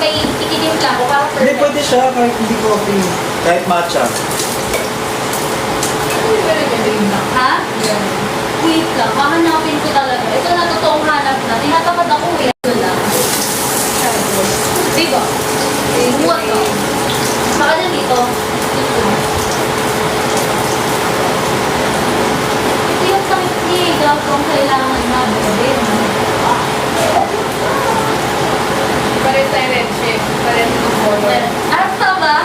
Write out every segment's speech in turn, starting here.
may ititimpla ko para Hindi, perfect. pwede siya kahit hindi coffee. Kahit matcha. Ha? Wait lang, hahanapin ko talaga. Ito na totoong hanap na. Tinatamad ako eh. Ano lang. Diba? Buhat ka. Baka na dito. Ito yung sakit niya. Gagawang kailangan na. Pares tayo red shape. Pares ng color. Arap ka ba?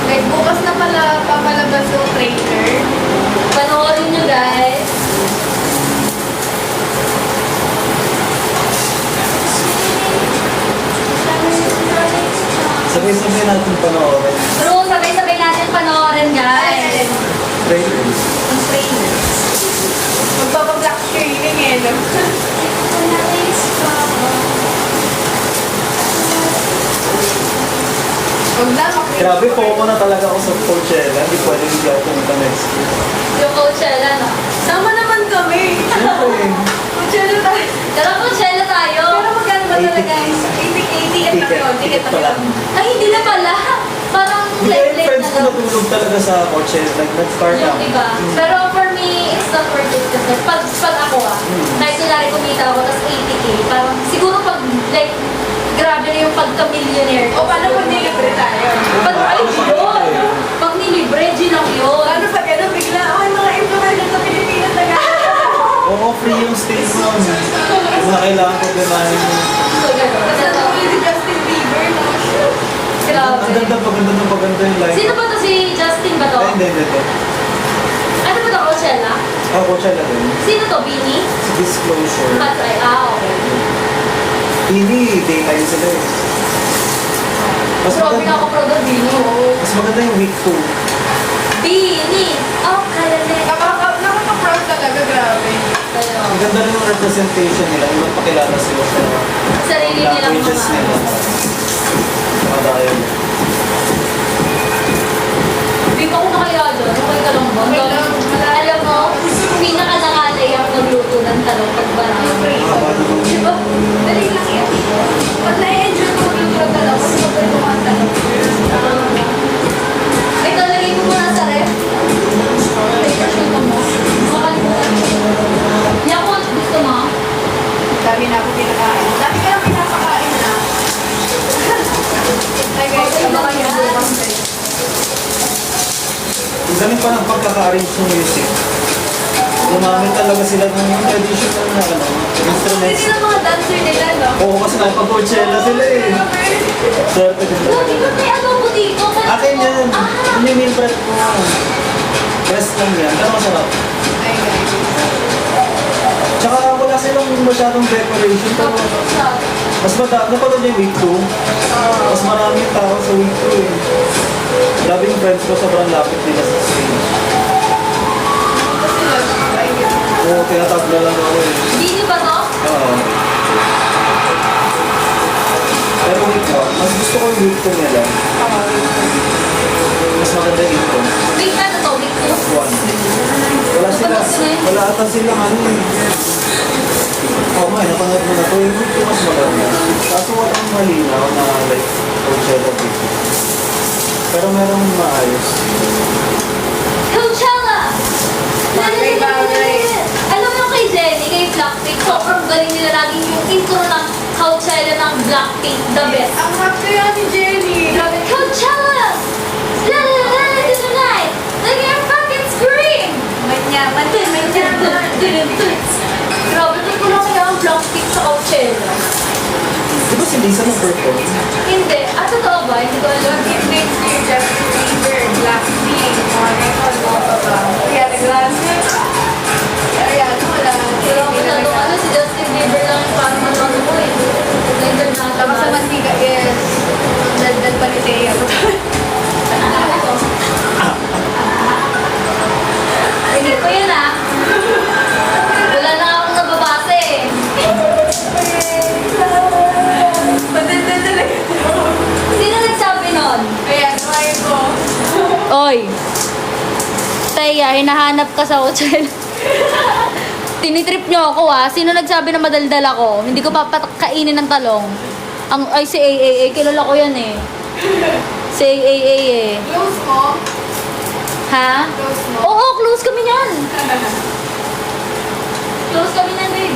Guys, bukas na pala papalabas yung trailer. Panoorin nyo guys. Sabay-sabay natin panoorin. Bro, sabay-sabay natin panoorin guys. Trailer. Ang trailer. Magpapablock screening eh, no? Huwag na, Grabe, FOMO na talaga ako sa Coachella. Hindi pwede hindi ako pumunta next year. Yung Coachella na. Sama naman kami. Siyempre. Coachella tayo. Tara Coachella tayo. Pero magkano ba 80. talaga? 80 ticket na yun. Ticket na pa lang. yun. Ay, hindi na pala. Parang Hindi, late-late friends na ko lang. natulog talaga sa Coachella. Like, nag-start Yung ako. iba. Pero for me, it's not worth it kasi pag ako kahit kunwari kumita ako, tapos 80K, parang siguro pag, like, grabe na yung pagka-millionaire. O paano pag nilibre tayo? Pag, ay, yun! Pag nilibre, G lang yun. Paano pag ano, bigla, ay mga influencer sa Pilipinas na gano'n. Oo, free yung stay mo. Kung na kailangan ko ganahin mo. So, gano'n. Kasi natuloy si Justin Bieber, no? Grabe. Ang ganda, paganda yung live. Sino ba to? Si Justin ba to? Ay, hindi. Ano ba to? Coachella? Coachella din. Sino to? Beanie? Si Disclosure. Okay. Okay. Hindi, daytime sila eh. Mas Grabe na ako maganda, proud of Beanie. mas maganda yung week 2. Beanie! Oh, kalale. Nakaka-proud talaga, grabe. Ang ganda rin yung representation nila. Yung magpakilala sila sa Sarili nilang languages mga... nila. Mga dialect. Hindi pa ako nakaya doon. Okay ka lang ba? Okay lang. Alam mo, pinaka-nakalay ang magluto ng talong pag marami. Mahaba naman yun. Diba? Dali lang yan. Pag na-enjoy ko yung proud talaga, kasi pag kumanta lang. Ito, lagay mo muna sa ref. Take a shoot mo. Makalimutan mo. Yakult, gusto mo? Dami na ako pinakain. Dami ka lang pinapakain na. Ay guys, abangan yung bukas guys. Ang galing pa ng pagkaka-arrange ng music. Gumamit talaga sila ng yung traditional na instruments. Hindi na mga dancer nila, no? Oo, kasi nakapag-Coachella sila eh. Swerte din No, talaga. di ba may adobo dito? Akin yan. Ah! Yun yung meal prep ko. Best lang yan. Pero masarap. Ay guys. Tsaka wala silang masyadong decoration. Pero mas madami. Napanood yung week 2. Mas marami yung tao sa week 2 eh. Grabe yung friends ko, sobrang lapit nila sa stage. Kasi lang, ay yun. Oo, tinatagla lang ako eh. Bini ba to? Oo. Pero week 1, mas gusto ko yung week 2 nila. Mas maganda yung week 2. Week na to, week 2. Wala sila, wala ata silang ano eh. Oo nga, napanood mo na to. Yung week 2 mas maganda. Kaso walang malinaw na like Coachella week 2. Pero merong maayos. Coachella! Bagay. Alam mo kay Jenny, kay Blackpink, sobrang galing nila laging yung intro ng Coachella ng Blackpink, the best. Ang rap kaya ni Jenny. Grabe, Coachella! La la la la tonight! Look at your fucking scream! Manyaman din, manyaman. Grabe, ito ko lang kaya ang Blackpink sa Coachella. Di ba si Lisa na-perform? Hindi. Ah, totoo ba? Hindi ko alam. It makes you Justin Bieber, Blackpink, mga ganun, mga baba. Kaya nag-lancer. Kaya ano, wala. Pero ako na itong ano, si Justin Bieber lang yung parang ano ko eh. International. Tapos sa mantika is, daldal pa ni Thea. Hindi ko yun ah. Wala na akong nababasa eh. Madaldal talaga. Sino nagsabi nun? Kaya, try ko. Oy! Teya, hinahanap ka sa hotel. Tinitrip nyo ako ah. Sino nagsabi na madaldal ako? Hindi ko papakainin ng talong. Ay, si AAA, kilala ko yan eh. Si AAA eh. Close mo? Ha? Close mo? Oo, close kami yan. Close kami na din.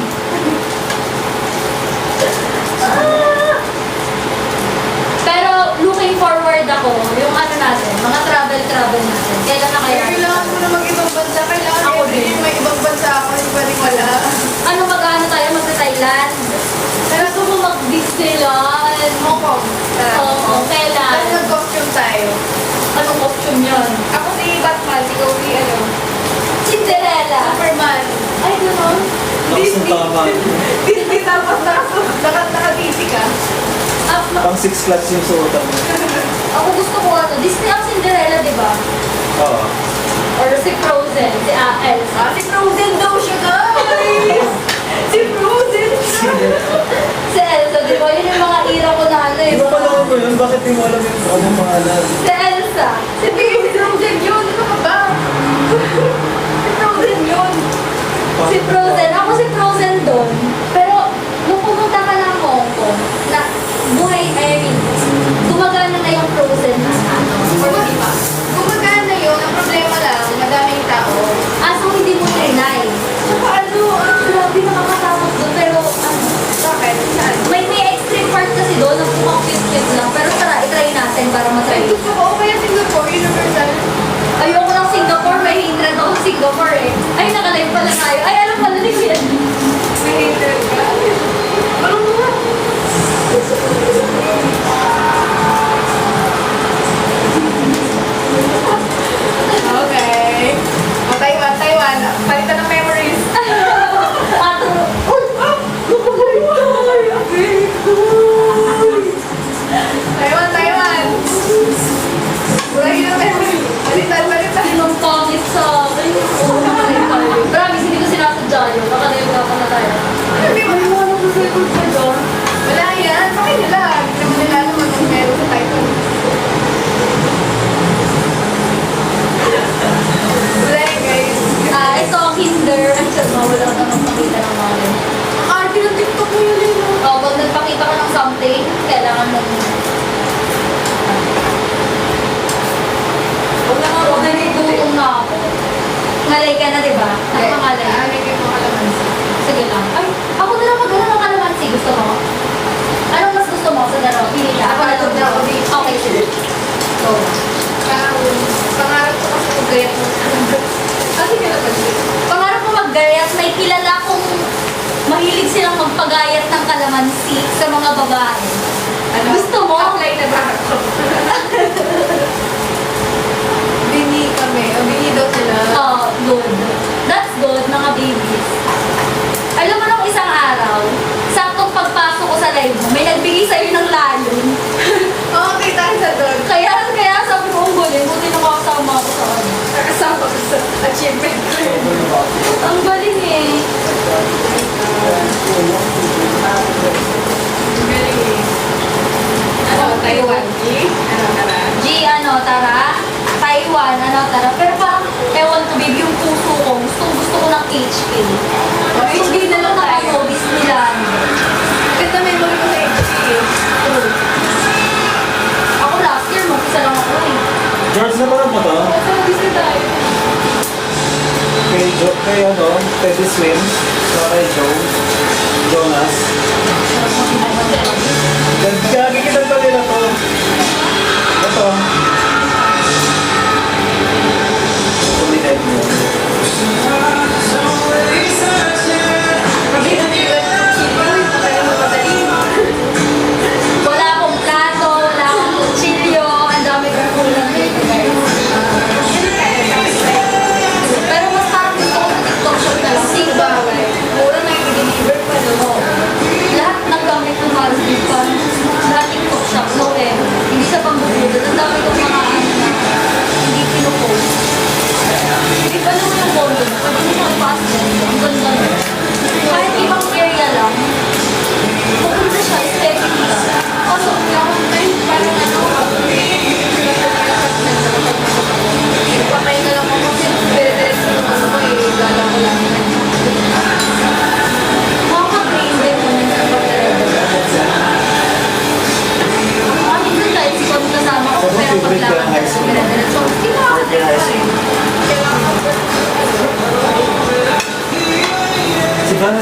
Pero looking forward ako, yung ano natin, mga travel natin. Kailan na kaya? Kailangan mo na mag-ibang bansa. Kailangan Ako every din. day may ibang bansa ako. Hindi pa rin wala. Ano mag-ano tayo? Magsa-Thailand? Gusto mo mag-Disneyland? Hong Kong. Oo, kailan? Tapos nag-costume tayo. Anong costume yun? Ako si Batman, si Goofy, ano? Cinderella. Superman. Ay, gano'n? Tapos ang tama. Disney tapos nakatiti ka. Pang 6 class yung suotan mo. Ako gusto ko ano, Disney ang Cinderella, di ba? Oo. Or si Frozen, si Elsa. Ah, si Frozen daw siya, guys! Si Frozen siya! Si Elsa, di ba? Yun yung mga ira ko na ano eh. Di ba pala mo yun? Bakit di mo alam yung anong pangalan? Si Elsa. Si Frozen yun! Ano ka ba? Si Frozen yun! Si Frozen. Ako si Frozen doon. Pero, nung pumunta ka ng Hong Kong, na buhay, I mean, gumagana na yung Frozen na ano. Or di ba? Gumagana yun. Ang problema lang, madaming tao. So hindi mo trinay. Tsaka ano, Grabe nakakatakot doon. Pero, ano, bakit? Saan? may extreme part kasi doon, ang pumang cute-cute lang. Pero tara, itry natin para Ay, matry. gusto ko. O kaya Singapore, Universal. Ayoko ng Singapore, may hindran ako sa Singapore eh. Ay, nakalive pala tayo. Ay, alam pala ni Kuya. May hater ka. Ano mo nga? Okay. O, Taiwan, Taiwan. Palitan ng memories. Ato, uy, Taiwan, Taiwan. Burahin ng memory. Palitan, palitan. sinong pangit sa akin. Oo, nakalive tayo. Promise, hindi ko sinasadya yun. Nakalive na pala tayo. Hindi mo naman ako sa record ka doon. Wala yan. Bakit nila? Hindi naman nila naman kung meron sa Taiwan. Wala yan, guys. Ito ang Kinder. Ay, sabi mo, wala ka nang pakita ng mga yun. Arte ng TikTok mo yun eh. no? Pag nagpakita ka ng something, kailangan mag... Huwag na nga, huwag na nga. Gutom na ako. Ngalay ka na, di ba? Nakakalay. Nalagay mo kalamansi. Sige lang. Ay, ako na lang mag-ano ng kalamansi. Gusto mo? Anong mas gusto mo sa dalawa? Pili ka. Ako na Ako lang. Okay, sige. Go. Pangarap ko kasi mag-gayat mo. Kasi ka naman siya. Pangarap ko maggayat. May kilala kong mahilig silang magpagayat ng kalamansi sa mga babae. Ano? Gusto mo? Apply na ba ako? Bini kami. O, bini daw sila. Oh, good. That's good, mga babies. Alam mo nung isang araw, saktong pagpasok ko sa live mo, may nagbigay sa'yo ng layon. Oo, kita sa doon. Kaya sabi ko, ang galing, buti nakakasama ako sa ano. Nakasama ko sa achievement ko yun. Ang galing eh. Galing eh. Ano, Taiwan? G? Ano, tara? G, ano, tara. Taiwan, ano, tara. Pero parang, ewan ko, baby, yung puso ko, gusto ko ng HK. Hindi na lang ako, Disneyland. Ganda memory ko sa HG eh. Ako last year, mag-isa lang ako eh. George, naman mo to? Sa Disney tayo. Kay ano, Teddy Swim, kay Joe, Jonas. Gagigitan pa nila to. Ito. Ulitin mo. Wala akong plato, wala akong kutsilyo, ang dami kong kulang dito guys. Pero mas parang gusto ko sa TikTok shop na lang. Sigba, Mura na yung deliver pa no? lahat ng gamit ng Marvin pa.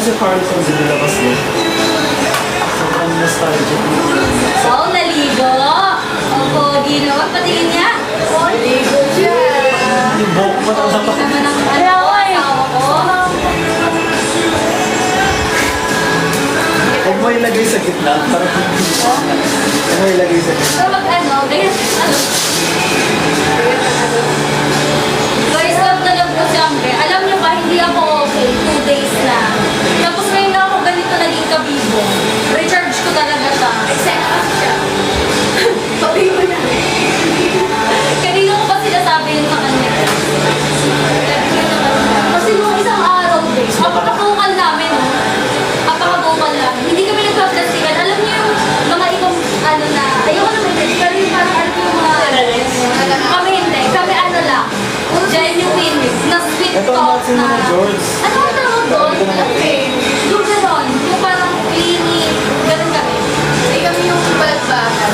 si Carlson din nilabas mo. Sobrang nostalgic. Wow, naligo! Opo, ginawa. Patingin niya. Ligo siya. Yung buhok mo na Hindi dapat. naman ang asawa ko. Huwag mo ilagay sa gitna. Parang huwag mo ilagay sa gitna. Pero ano, ganyan, guys, love na love ko si Amber. Alam niyo ba, hindi ako okay. 2 days na. Tapos ngayon na ako ganito naging kabibo. Recharge ko talaga siya. Excited kasi siya. Sabi mo na. Kanina ko pa sinasabi yun sa kanya. Kasi nung isang araw, guys, apakabukal namin, no? Apakabukal namin. Hindi kami nagpa-plastikan. Alam niyo yung mga ibang, ano na, ayoko naman din, pero yung parang ano yung mga, kami hindi. Kami ano lang, genuine, na sweet Ito ang talk maximum na, ng George. ano ang tawag doon? Okay. Yung gano'n, yung parang clingy, gano'n kami. Ay kami yung balagbakan.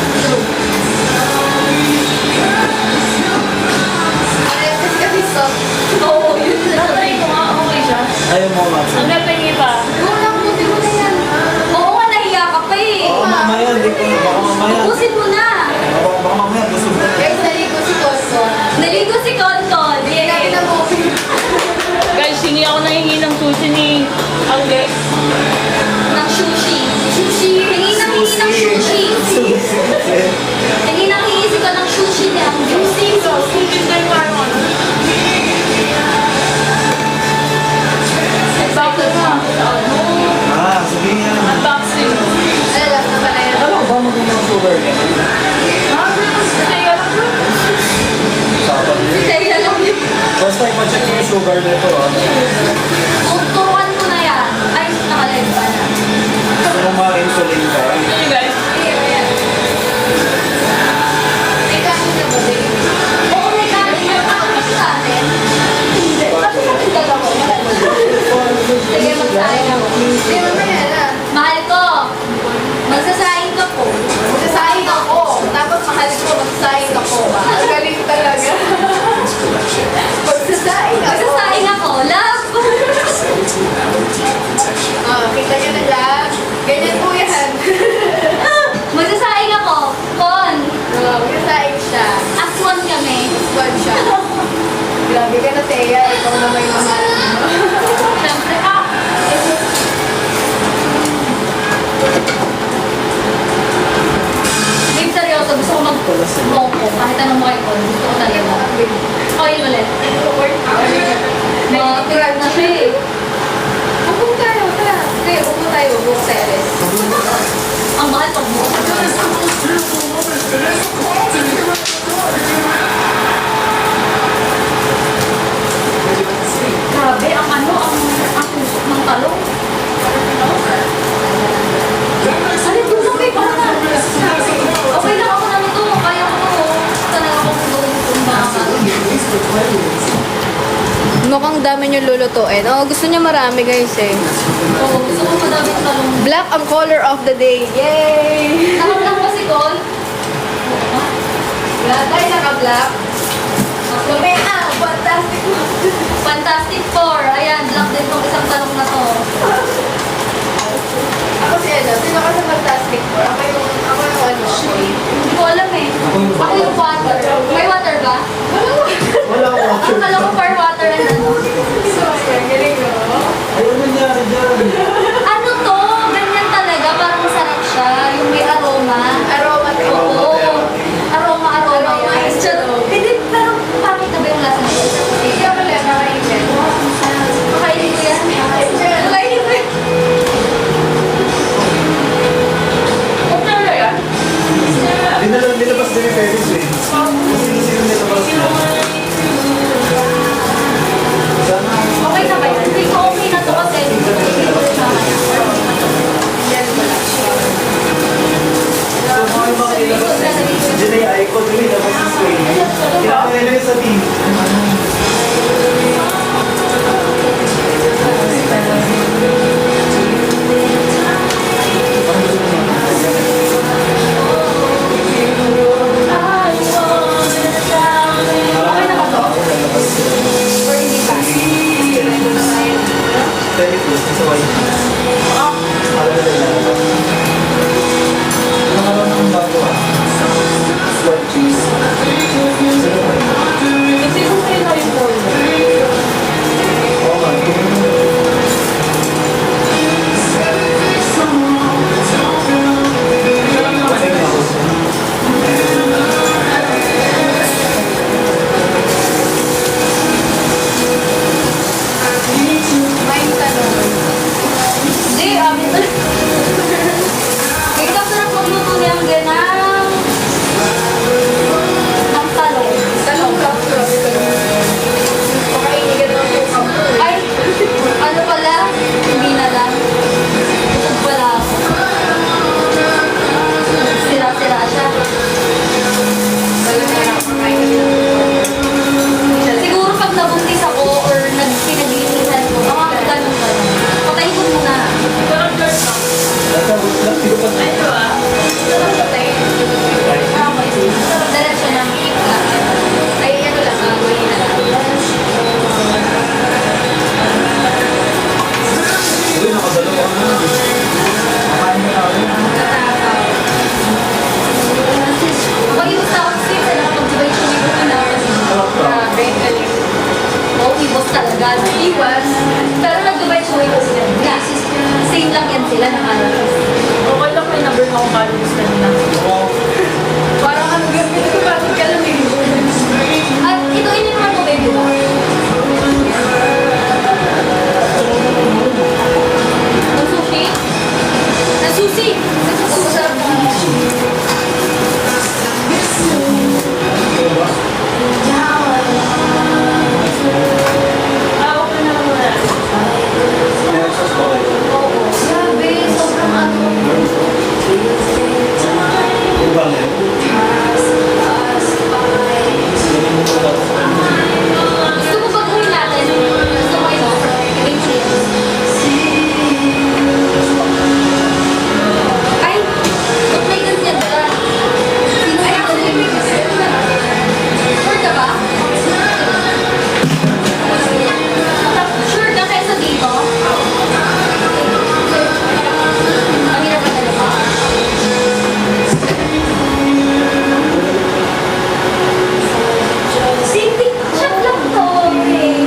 Kasi kasi soft. Oo, yun lang. Natry ko nga, okay siya. Ayaw mo, Maxim. Ang galing pa. Unang buti mo na yan. Oo nga, nahiya ka pa eh. Baka mamaya, hindi ko. Baka mamaya. Ubusin mo na. Baka mamaya, busog na. Guys, naligo si Costo. Naligo si Konton. Hindi namin na movie. Guys, hingi ako nahingi ng sushi ni Angge. Ng sushi. Sushi. Hingi ng sushi. Hingi ng hingi ko ng sushi niya. Juicy sauce. Sushi na yung parang ano. Excited na. Ah, sige yan. Unboxing. Alam na pala yan. Alam ko ba magandang sugar niya? Sapat niya. Kaya lang yun. First time pa-check yung sugar nito, ah. Turuan ko na yan. Ay, nakalive pa na. Gusto mo ma-insulin ka? Hey guys. May kanin na ba, babe? Oo, may kanin na ako sa atin. Hindi. Kasi kami dalawa. Sige, magsahin ako. Hindi, mamaya na. Mahal ko. Magsasahin ka po. Magsasaing ako. Tapos mahal ko, magsasaing ako. Ang galing talaga. Magsasaing ako. Magsasahin ako. Love. Oh, kita nyo na lang. Ganyan po yan. Magsasahin ako. Kon. Oh, magsasaing siya. Aswan kami. Squad siya. Grabe ka na, Thea. Ikaw na may mahal. Siyempre, Babe, seryoso. Gusto ko mag-moko. Kahit anong mukha ko. Gusto ko talaga. Oil ulit. Matigas na siya eh. Upo tayo, tara. Okay, upo tayo. Upo teres. Ang mahal pag mukha. Grabe, ang ano, ang tusok ng talong. Ano ito? Okay, parang na. Okay lang ako naman to. Kaya ko to. Talaga ako kung mga Mukhang dami nyo lulutuin. Oh, gusto niya marami guys eh. Oo, gusto ko madaming talong. Black ang color of the day. Yay! Nakaplang ko si Col. Black ay naka-black. Lumea! Fantastic! Fantastic Four. Ayan, black din tong isang talong na to. Ako si Ella. Sino ka sa Fantastic Four? Ako yung ano. Hindi ko alam eh. Ako yung water. May water ba? Wala ko. Ang kala ko for water and ano. Sorry, ang galing mo. Ay, ano nangyari dyan? Ano to? Ganyan talaga. Parang masarap siya. Yung may aroma. Aroma Oo. Aroma Aroma yan. is Tsaka- Hindi, pero pangit na ba yung lasa nito? Hindi ako lang nakainin. Makainin ko yan. Makainin ko yan. Okay na yan. Nilabas din yung Ferris eh. Sino nilabas mo? Sana. Okay na ba yan? Hindi ko okay na to kasi. Yan wala. So, mga yung mga nilabas eh. Diyan na yung icon nila nilabas yung screen. Kinakaya nila yung sa team. Okay na ba to? Or hindi pa? Very close. Sa white. sira siya. Wala na lang kakain kami ng Siguro pag nabuntis ako or pinaglilisan ko, mga ganun ba? Patayin ko muna. Parang girl lang. Ay, di ba? patay. Ah, okay. Diretso na. Ay, ano lang, gawin na lang. Uy, nakadalawa na. Kakain na namin. Natakaw. Kapag yung sa office, alam ko, di ba yung tumibok ko na Grabe, galing. Oo, ibos talaga. Iwas. Pero nag-Dubai Chewy ko sila. Yeah. Same lang yan sila ng ano. Okay lang may number na akong calories kanina. Parang ano gabi ko, bakit ka lang eh. At ito, ininuman mo, baby mo. Ang sushi? Ang sushi! Ang sarap na Ah, okay na wala. May sauce ba kayo? Oo. Grabe, sobrang ano. Yung bangin? Ganun mo ba dapat? Gusto mo ba gawin natin? Gusto mo ito? Ay! Ba't may ganyan ka? Sino ay ako Sure ka ba? Sure ka kaysa dito? Ang hirap na talaga. Simple shot lang to. Okay.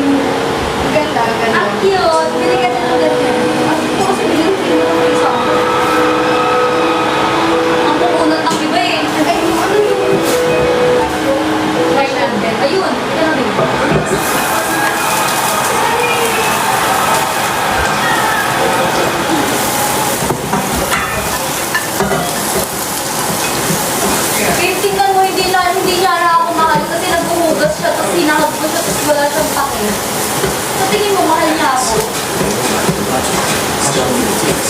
Ganda, ganda. Ang cute. Binigyan na ng ganyan. Ang puso binigyan mo ng isa. Ang pupunot ng iba eh. Ay, ano yung... Try natin. Ayun. Ito na rin. Tingnan mo, hindi niya na ako mahal kasi nagbuhugas siya tapos hinahag ko siya tapos wala siyang pake. Sa tingin mo, mahal niya ako.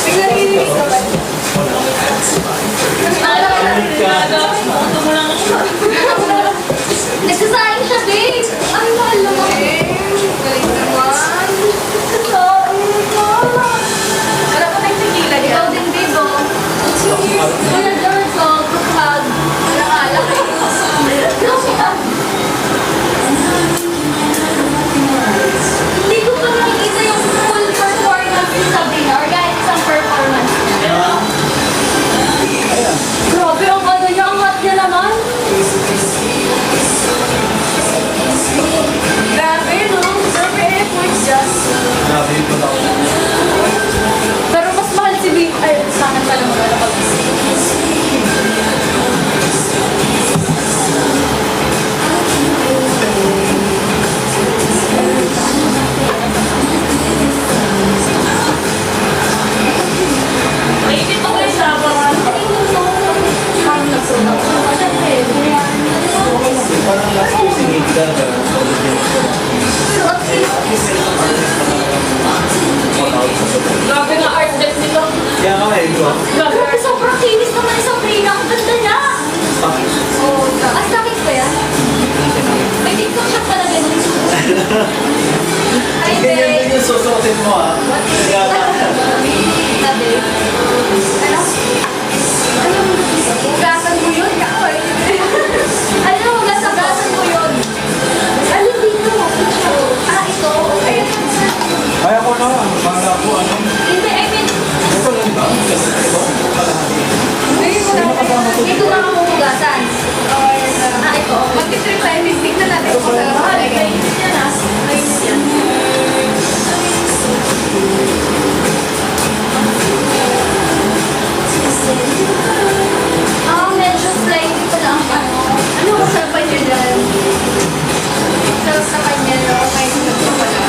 May narinig ka ba? Gusto mo lang ako. Nagsasayang siya, babe! Ay, mahal naman. Eh, galing naman. Kasain ka. Wala pa tayong tequila Ikaw dyan. din, babe, oh. Kuya George, oh, good hug. Nakala kayo. Hindi ko pa nakikita yung full performance ni Sabrina or kahit isang performance niya. Ayan. Grabe, ang ano niya, ang hot niya naman. Grabe, no? Grabe, efforts just. Grabe yung pala ko. Pero mas mahal si Babe. Ay, sa akin pala magana pag Mainit ako yung sabawan. Parang last ko si Nita. Grabe nga art desk nito. Kaya nga eh, di ba? Grabe, sobrang kinis naman ni Sabrina. Ang ganda niya. Oh, Ah, sa akin ba yan? May TikTok shop talaga nun. Ay, Ganyan babe. din yung susuotin mo ah. Kaya nga. Sabi. Ano? Ano? Hugasan mo yun, kakoy. Ano? Hugasan mo yun. Alin dito? Ah, ito. Ay, Kaya ko na. Bala ko ano. hindi, I mean, Ito lang ba? Ito? Kalahati. ito na ang hugasan. Oh, yun na. Ah, ito. Mag-trip tayo, tignan natin kung saan makalagay. Yan ah. Mainit yan. Ah, medyo slightly pala ang ano. Ano ang sarap pa niya dyan? Sarap sa kanya, no? Kahit hindi ko pala.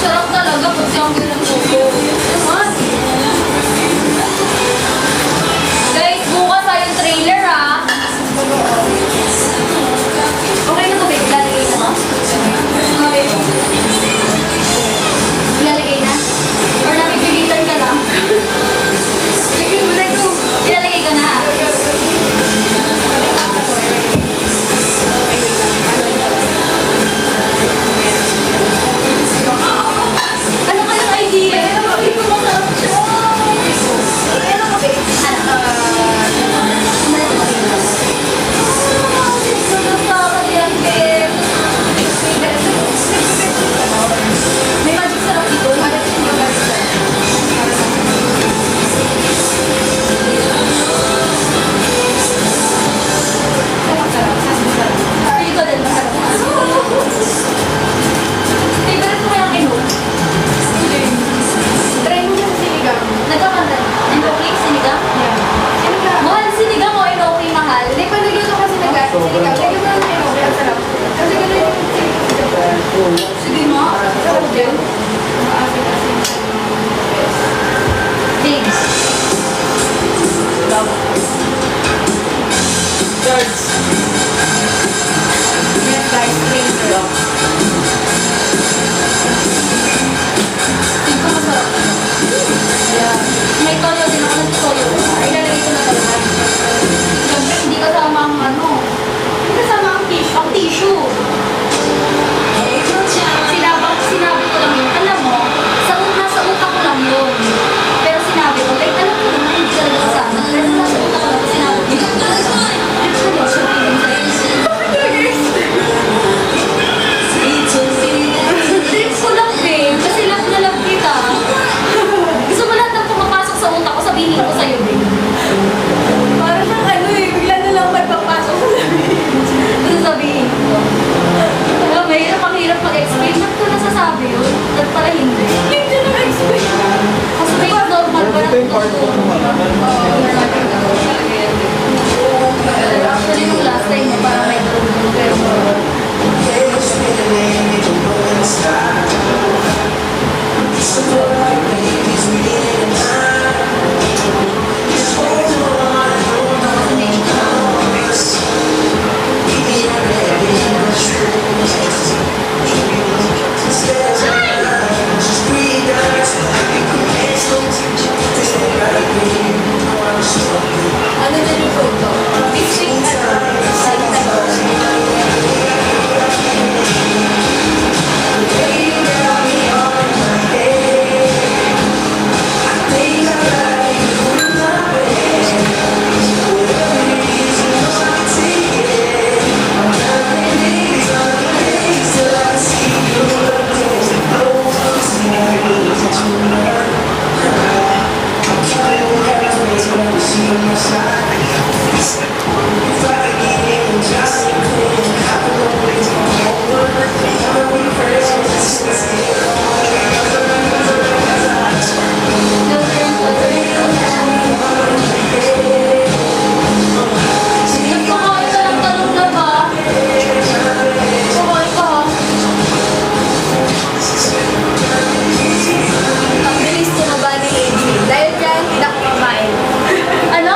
Sarap talaga pag siyang ginagawa. Naman. Guys, bukas ay yung trailer ah. Okay na to, babe. Dali. Ito yung part ko naman. Actually, nung last time mo, parang may tulong pero ano na yung photo? Fishing Nagpakain ka ng talong na ba? Kumain ka ha? Ang bilis tumaba ni AJ. Dahil dyan, hindi na ako kumain. Ano?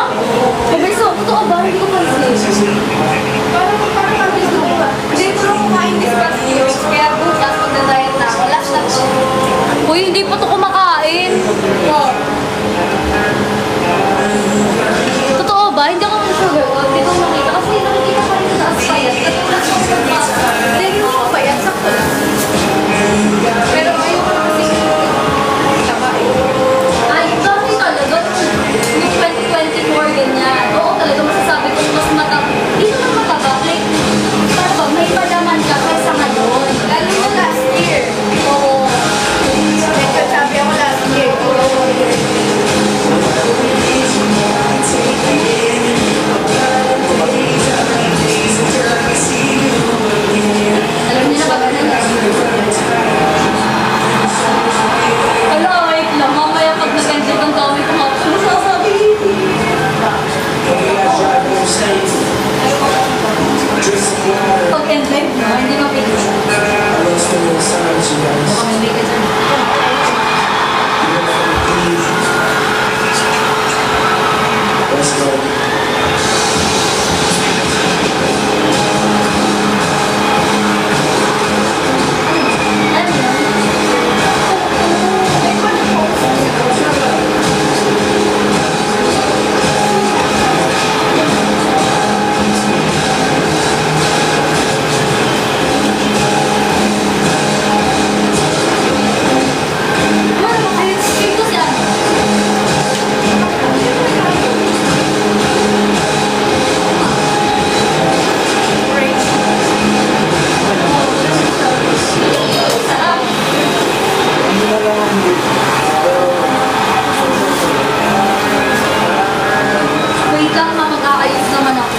Mabilis ako. Totoo ba? Hindi ko pansin. Parang ang bilis tumaba. Hindi ko lang kumain this past years. Kaya bukas, magda-diet na ako. Last na to. Uy, hindi pa to kumakain. Wow. Totoo ba? Hindi ako sure. Hindi ko makita. Kasi nakikita pa rin sa aspayat. Katulad sa pagkakasa. Hindi ko pa yan. Sakto lang. Pero ayoko kasi kumain. Ay, dati talaga. Yung 2024 ganyan. Oo, talaga masasabi ko mas mataba. Hindi naman mataba. Like, para ba, may palaman ka kaysa ngayon. Lalo na last year. Oo. Medyo sabi ako last year. Alam niyo na ba ganun? Ala, wait lang. Mamaya pag nag-enjoy ang dami ko nga. Ano sasabihin? Pag-enjoy mo, hindi mapigil. Baka may may ka dyan. Alam mo yun? Ito si ano? Sarap. Hindi na lang ang Wait lang, ma, mag-aayos naman ako.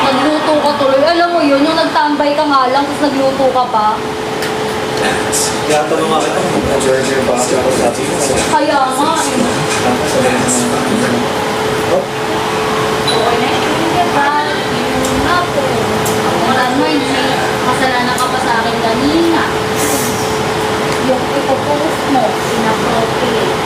Nagluto ka tuloy. Alam mo yun, yung nagtambay ka nga lang, tapos nagluto ka pa. Kaya tanong nga kita kung mag-burger ba ako sabi ko. Kaya nga, eh. Tapos sabi mo, oh, Okay na yun, diba? Yun nga po. Wala mo yun, may kasalanan ka pa sa akin kanina. Yung ipopost mo, inappropriate.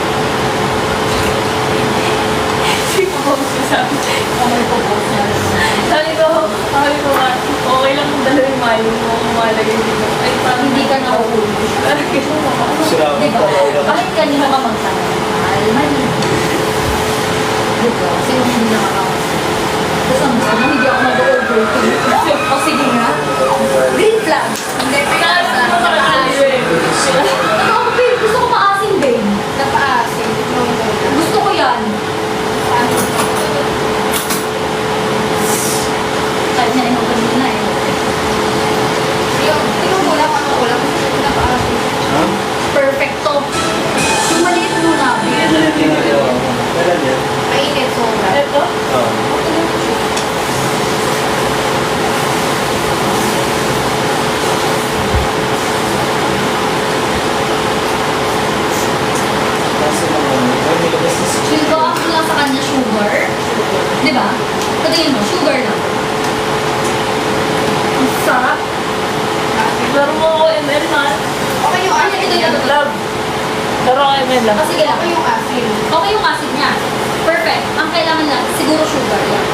Ano ipopost na rin? Sabi ko nga, okay lang kung dalawa yung mayo mo, kumalagay dito. Ay, parang Hindi ka nahuhuli. sira ako. Diba? Bakit kanino ka magtanong? Mali. Diba? Kasi yung hindi nakakawa. Tapos ang gusto mo, hindi ako mag-overthink. O sige nga. Green flag. Hindi, pinasa. Ano ako, babe? Gusto ko maasim, babe. Napaasin. Gusto ko yan. Kahit na yung kanina eh. Tingnan mo lang ano ulam. Napaasin. Ha? Perfecto. Yung maliit muna. Ginagawa mo. Kailan yan? Mainit sobra. Ito? tingin mo, sugar lang. Ang sarap. Laro mo ako ML, man. Okay yung Ano asin ito niya. ito? Love. Laro ako ML lang. Oh, sige lang. Okay yung asin. Okay yung acid niya. Perfect. Ang kailangan lang, siguro sugar. Yan.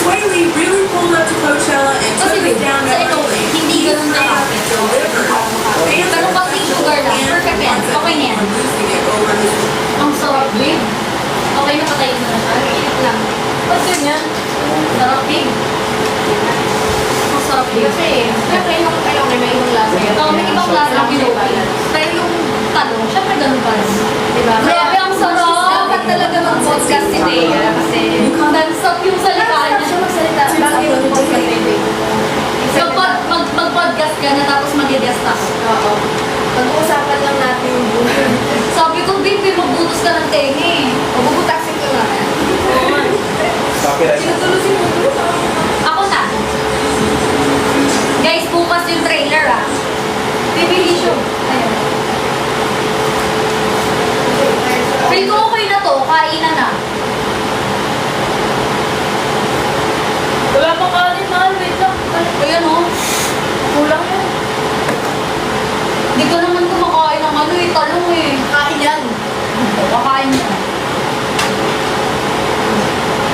Sway Lee really pulled up to Coachella and Kasi took wait, it down sa ito, memory lane. hindi ganun nakapit. Pero konting sugar lang. Perfect yan. Okay na yan. Losing it over his Ang sarap, babe. Okay na patayin mo na siya. Init lang. Ba't ganyan? Sarap, babe. Ang sarap, babe. Kasi, syempre yung kayo may ibang lasa yan. Oo, may ibang lasa ang Diba? ginuwi. Pero yung talong, syempre ganun pa rin. Diba? Grabe, ang sarap. Dapat talaga mag-podcast si Bea kasi Nag-stop yung salita masarap niya. siya magsalita. Bakit yung podcast ni Bea? Mag-podcast ka na tapos mag-guest ako. Oo. Pag-uusapan lang natin yung buhay. Sabi ko, babe, magbutos ka ng tenga eh. O, bubutasin ko na. Copyright. Sinutulusin mo. Ako na. Guys, bukas yung trailer ah. Bibili siya. Ayun. Feel ko okay na to, kainan na. Wala pang kanin, mahal. Wait lang. Ayan o. Kulang yan. Hindi ko naman kumakain ng ano eh, talong eh. Kain yan. Kakain niya.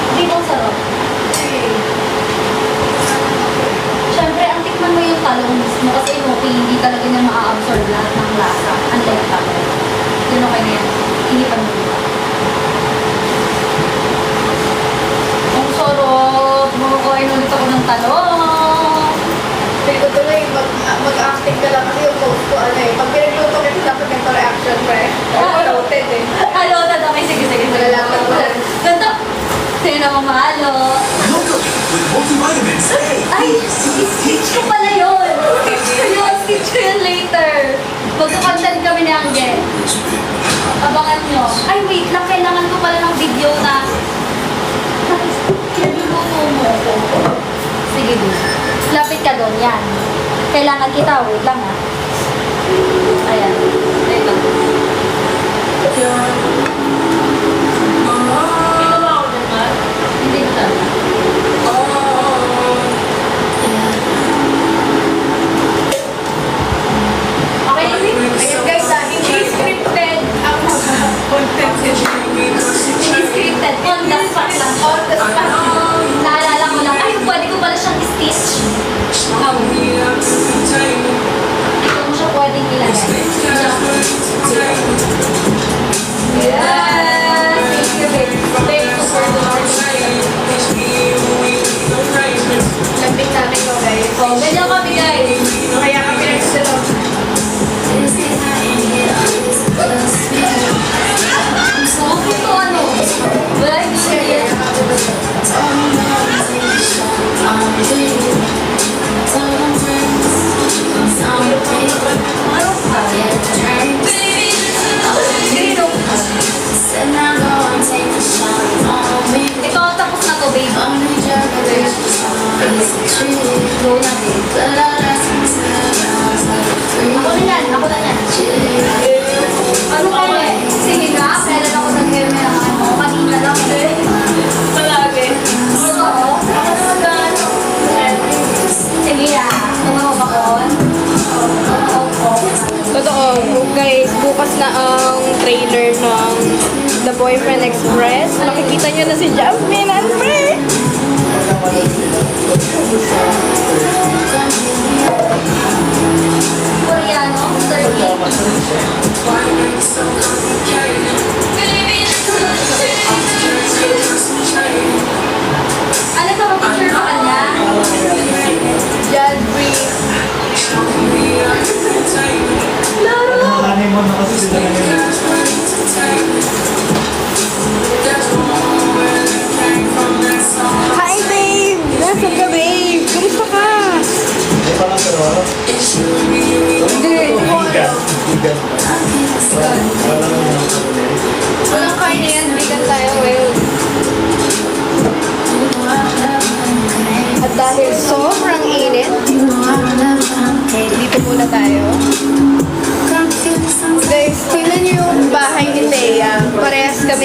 Hindi ba ang sarap? Siyempre, ang tikman mo yung talong mismo kasi okay, hindi talaga niya ma-absorb lahat ng lasa. Unlike talong. Yun okay na yan. Hindi pa mo diba? Ang sarap! Makakain ulit ako ng talong. Feel ko tuloy, mag-acting ka lang kasi yung post ko, ano eh. Pag pinagluto ka, dapat yung reaction pa eh. Roted eh. Halo, tatapay. Sige. Malalaman mo lang. Ganto. Sino na mamalo? Look with multivitamins. Ay, i-stitch ko pala yun. I-stitch ko yun later. Magka-content kami ni Angel. Abangan nyo. Ay, wait lang. Kailangan ko pala ng video na kinaluluto mo ko. Sige, babe. Lapit ka doon. Yan. Kailangan kita. Wait lang, ha. Ayan. Wait lang. Ito ba ako dyan, mahal? Hindi ko talaga. Okay, babe? Ayun guys, hindi scripted ang mga content niya. Hindi scripted. On the spot lang. On the spot. Naalala ko lang, ay, pwede ko pala siyang stitch. Ito mo siya pwedeng ilagay. Yes! Thank you, babe. Thank you for the Lambing namin ko guys. Oh, ganyan kami, guys. Kaya kami nagsalong. Okay to, ano? Wala, hindi siya yan. Ano ka? Grino ka. Ito, tapos na to, babe. Go na, babe. Ako na yan. Ano ka eh? Sige nga, kailan ako nag-hair na yung ano, kanina lang eh. Palagi. Oo. Ako naman. Sige ah, tumawag ako. Totoo, guys, bukas na ang trailer ng The Boyfriend Express. Makikita nyo na si Jasmine and Frey. Koreano, 30. Ano ba ang picture sa kanya? Jasmine. Honeymoon na kasi sila ngayon. Hi, babe! Nasaan ka, babe? Kumusta ka? Hindi pa lang pero ano? Hindi ko Vegan. Wala naman yung kapatid. Walang kain yan. Vegan tayo ngayon. At dahil sobrang init, dito muna tayo. Guys, tingnan niyo yung bahay ni Thea. Parehas kami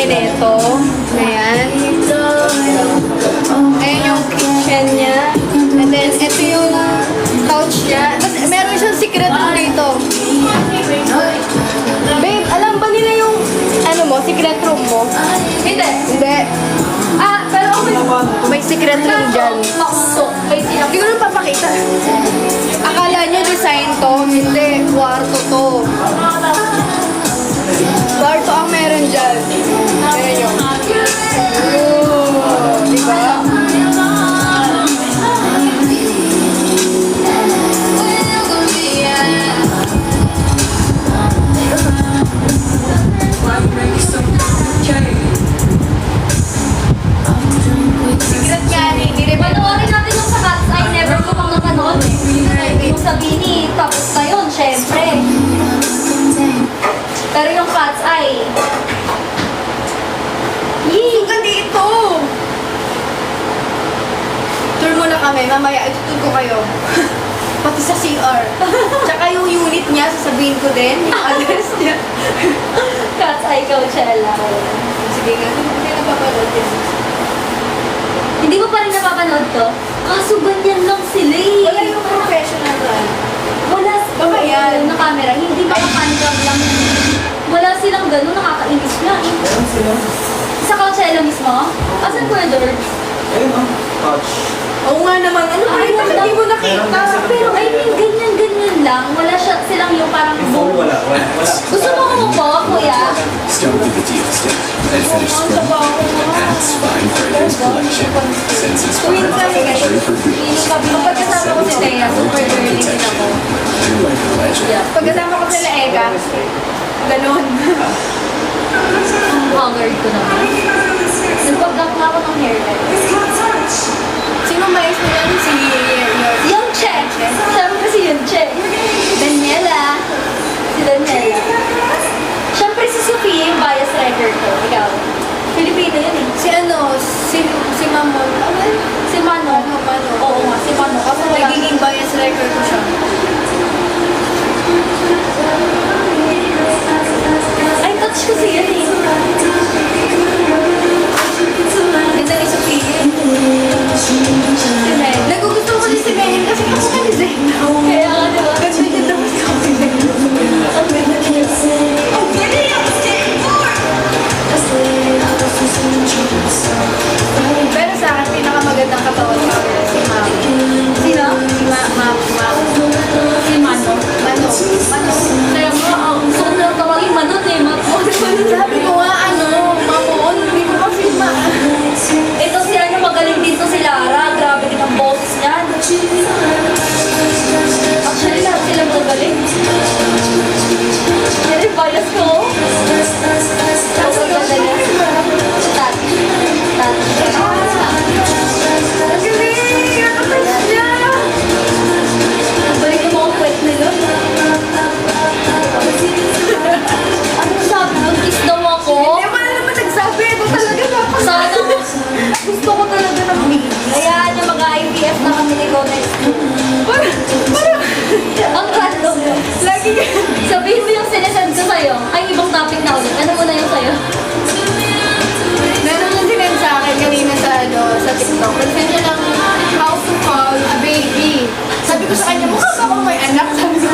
Pero okay. May secret room dyan. Makso. May silang. Hindi ko na papakita. Akala nyo design to, hindi. Kwarto to. Kwarto ang meron dyan. Ayan yun. Oh, diba? Secret yan eh. Panoorin natin yung sa Cat's Eye. Never ko pang napanood eh. Yung sa Bini, tapos na yun, syempre. Pero yung Cat's Eye. Yee! Ka dito! Tour muna kami. Mamaya, itutun ko kayo. Pati sa CR. Tsaka yung unit niya, sasabihin ko din. Yung address niya. Cat's Eye Coachella. Sige nga, hindi na papanood yan. Hindi mo pa rin napapanood to? Kaso ganyan lang sila eh. Wala yung professional run. Wala Baka yan. na camera. Hindi ba handcam lang? Wala silang ganun. Nakakainis lang. Meron sila. Sa Coachella mismo? Asan po yung door? Ayun o, touch. Oo nga naman. Ano ba Ay, yun? Bakit di mo nakita? Pero I mean, ganyan-ganyan lang. Wala silang yung parang Before wala. Gusto mo umupo, kuya? Start with the deal stick and finish strong. That's fine fragrance collection. Since it's fine, luxury for reals. Kapag kasama ko si Thea, super girly din ako. You're like a legend. Pagkasama ko sila Eka, ganun. Ang haggard ko naman. Nagpag-gap nga ako ng hairline. Sino mais mo yan? Si Yung Che! Siyempre si yung Che. Daniela. Si Daniela. Siyempre si Sophie, yung bias record ko. Ikaw. Filipino yun eh. Si ano, si Mamon. Ano yun? Si Mano. Mano. Oo nga, si Mano. Kasi wala. Nagiging bias record ko siya. Ay, touch kasi yan eh. Ganda ni Sophie. Si Meg. Nagugusto ko din si Megan kasi ako ka ni Zena. Kaya nga diba? Ganda niya daw si Sophie. Ang ganda niya. Pero sa akin, pinakamagandang katawan ko si Mama. Sino? Si Mama. Si Mano. Mano. Kaya nga, ang gusto ko tawagin Manon eh. Sabi ko nga, Mamon, hindi ko kasi Ito si ano, magaling dito si Lara. Grabe din ang boses niyan. Actually, lahat sila magaling. Yan yung bias ko. Tapos ang ganda niya. Tati. Ang galing! Ang galing niya! Balik yung mga kwet nila. Ano sabi mo? Kiss daw ako. Hindi, wala naman nagsabi. Ito talaga napaka. Sana. Gusto ko talaga ng baby. Hayaan niya mag-IVF na kami ni Go next week. Parang, Ang random mo. lagi Sabihin mo yung sinesend ko sa'yo. Ay, ibang topic na ulit. Ano muna yung sa'yo? meron yung sinend sa akin kanina sa TikTok. Kasi niya lang, how to call a baby. Sabi ko sa kanya, mukha ba akong may anak? Sabi ko,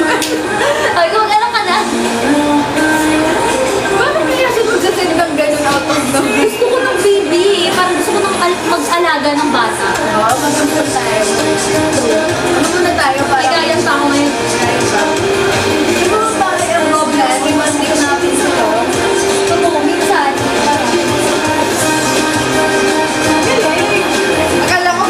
Ay, kung alam ka na. bakit kaya siya magsasend ng ganun out of nowhere? Gusto ko ng baby. Parang gusto ko ng mag-alaga ng bata. Oo, mag-muna tayo. Ano muna tayo para? Ligayang tao ngayon. Siguro bakit ang problem, i-mastic natin sila. Totoo, minsan. Galing! Akala ko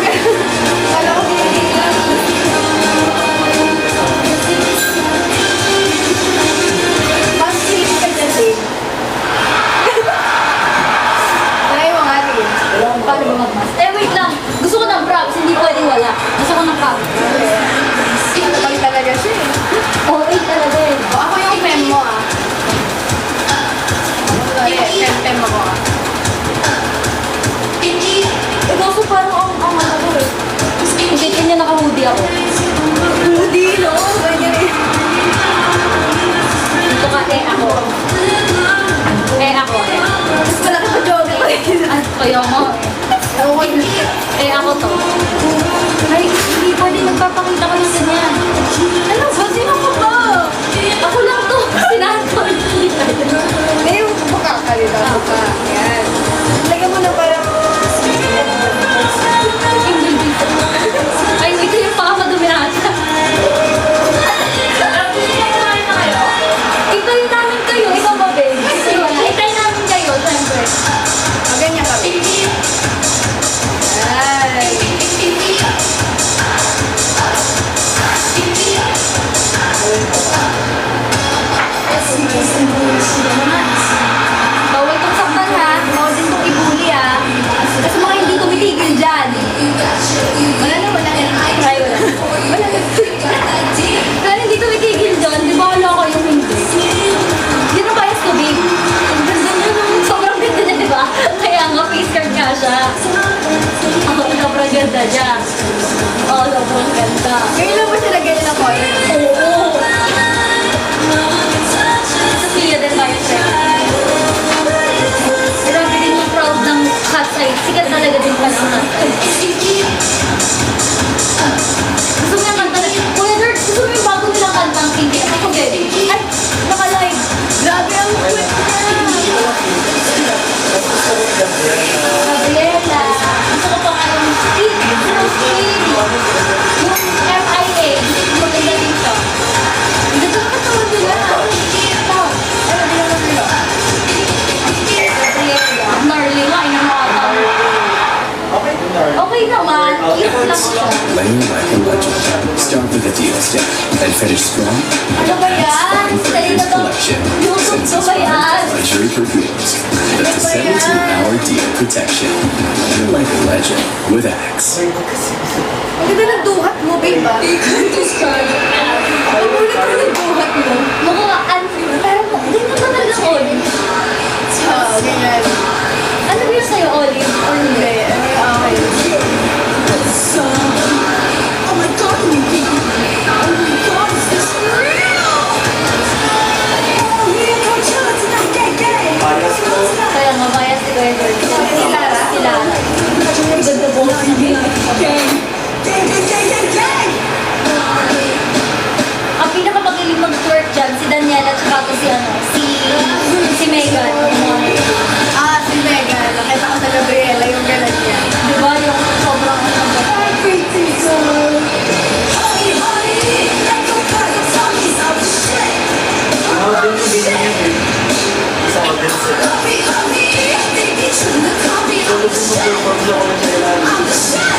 Finish strong. Ano ba yan? Sa'yo na to. Collection. YouTube ko ba yan? Luxury perfumes. Up to 72-hour deep protection. You're like a legend with Axe. Ang ganda ng duhat mo, babe, ah. Ang ulit ko ng duhat mo. Mukhang pero hindi mo ba talaga olive? Oo, ganyan. Ano ba yung sa'yo, olive? Or hindi? Okay. Oh my god, Nikki! Oh my god, is this real? Oh, we are Coachella tonight, gang, gang! Bias ko. Kaya nga, bias si Kuya George. Si Lara. Si Lara. Ang ganda po. Gang, gang, gang, gang, gang! Ang pinakamagaling mag-twerk dyan, si Daniela at saka si Megan. Ah, si Megan. Nakita ko sa Gabriela yung galan niya. Di ba yung sobrang Honey, honey, let go back, I'm talking some shit! Model din yan eh. Sa model sila. Honey, honey, they need you to call me, I'm the shit! I'm the shit!